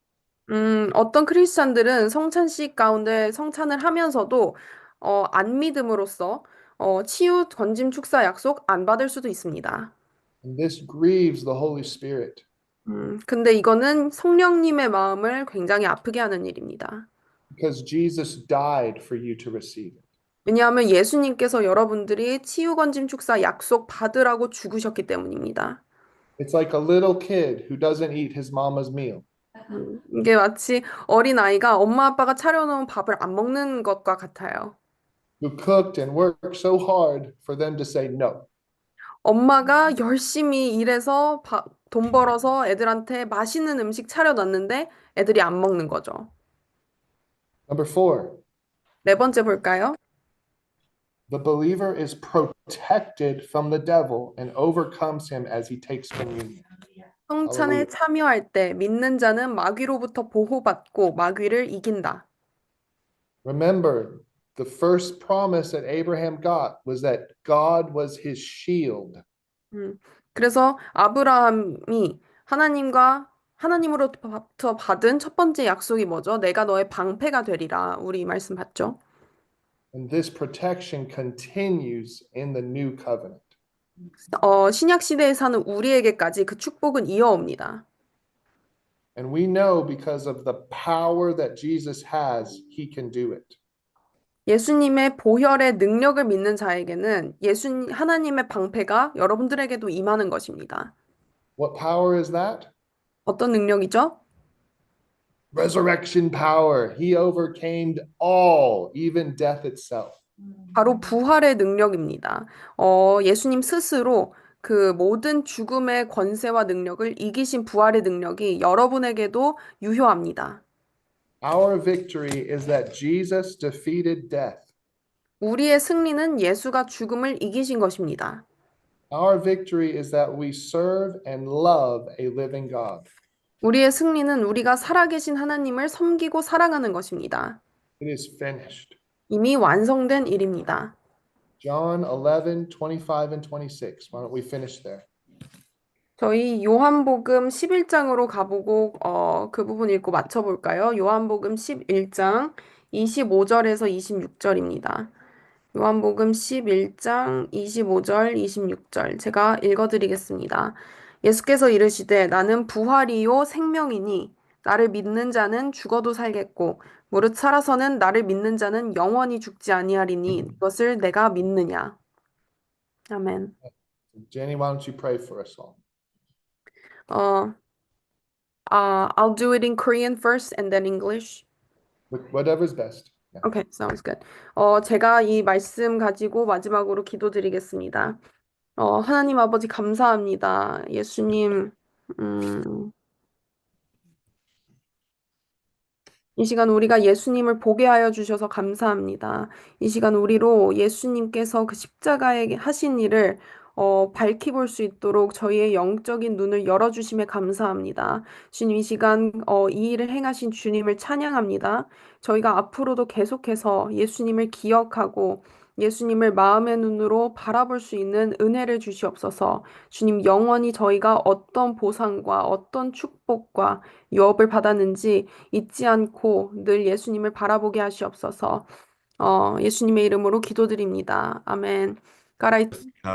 어떤 크리스찬들은 성찬식 가운데 성찬을 하면서도 안 믿음으로써 치유, 건짐, 축사, 약속 안 받을 수도 있습니다. And this grieves the Holy Spirit 근데 이거는 성령님의 마음을 굉장히 아프게 하는 일입니다. because Jesus died for you to receive it. 왜냐하면 예수님께서 여러분들이 치유, 건짐, 축사, 약속 받으라고 죽으셨기 때문입니다. It's like a little kid who doesn't eat his mama's meal. 이게 마치 어린아이가 엄마 아빠가 차려놓은 밥을 안 먹는 것과 같아요. Who cooked and worked so hard for them to say no. 엄마가 열심히 일해서 돈 벌어서 애들한테 맛있는 음식 차려놨는데 애들이 안 먹는 거죠. Number 4, 네 번째 볼까요? the believer is protected from the devil and overcomes him as he takes communion. 성찬에 할렐루야. 참여할 때 믿는 자는 마귀로부터 보호받고 마귀를 이긴다. Remember, the first promise that Abraham got was that God was his shield. 그래서 아브라함이 하나님으로부터 받은 첫 번째 약속이 뭐죠? 내가 너의 방패가 되리라. 우리 이 말씀 봤죠? And this protection continues in the new covenant. 신약 시대에 사는 우리에게까지 그 축복은 이어옵니다. And we know because of the power that Jesus has, he can do it. 예수님의 보혈의 능력을 믿는 자에게는 하나님의 방패가 여러분들에게도 임하는 것입니다. What power is that? 어떤 능력이죠? Resurrection power. He overcame all, even death itself. 바로 부활의 능력입니다. 예수님 스스로 그 모든 죽음의 권세와 능력을 이기신 부활의 능력이 여러분에게도 유효합니다. Our victory is that Jesus defeated death. 우리의 승리는 예수가 죽음을 이기신 것입니다. Our victory is that we serve and love a living God. 우리의 승리는 우리가 살아계신 하나님을 섬기고 사랑하는 것입니다. It is finished. 이미 완성된 일입니다. John 11, 25 and 26. Why don't we finish there? 저희 요한복음 11장으로 가보고 그 부분 읽고 맞춰볼까요? 요한복음 11장 25절에서 26절입니다. 요한복음 11장 25절, 26절 제가 읽어드리겠습니다. 예수께서 이르시되 나는 부활이요 생명이니 나를 믿는 자는 죽어도 살겠고 무릇 살아서는 나를 믿는 자는 영원히 죽지 아니하리니 이것을 내가 믿느냐. 아멘. Jenny, why don't you pray for us all? 어, I'll do it in Korean first and then English. Whatever's best. Yeah. Okay, sounds good. 제가 이 말씀 가지고 마지막으로 기도드리겠습니다. 하나님 아버지 감사합니다. 예수님, 음, 이 시간 우리가 예수님을 보게 하여 주셔서 감사합니다. 이 시간 우리로 예수님께서 그 십자가에 하신 일을 밝히 볼 수 있도록 저희의 영적인 눈을 열어주심에 감사합니다. 주님, 이 시간 이 일을 행하신 주님을 찬양합니다. 저희가 앞으로도 계속해서 예수님을 기억하고 예수님을 마음의 눈으로 바라볼 수 있는 은혜를 주시옵소서. 주님, 영원히 저희가 어떤 보상과 어떤 축복과 유업을 받았는지 잊지 않고 늘 예수님을 바라보게 하시옵소서. 예수님의 이름으로 기도드립니다. 아멘. God, I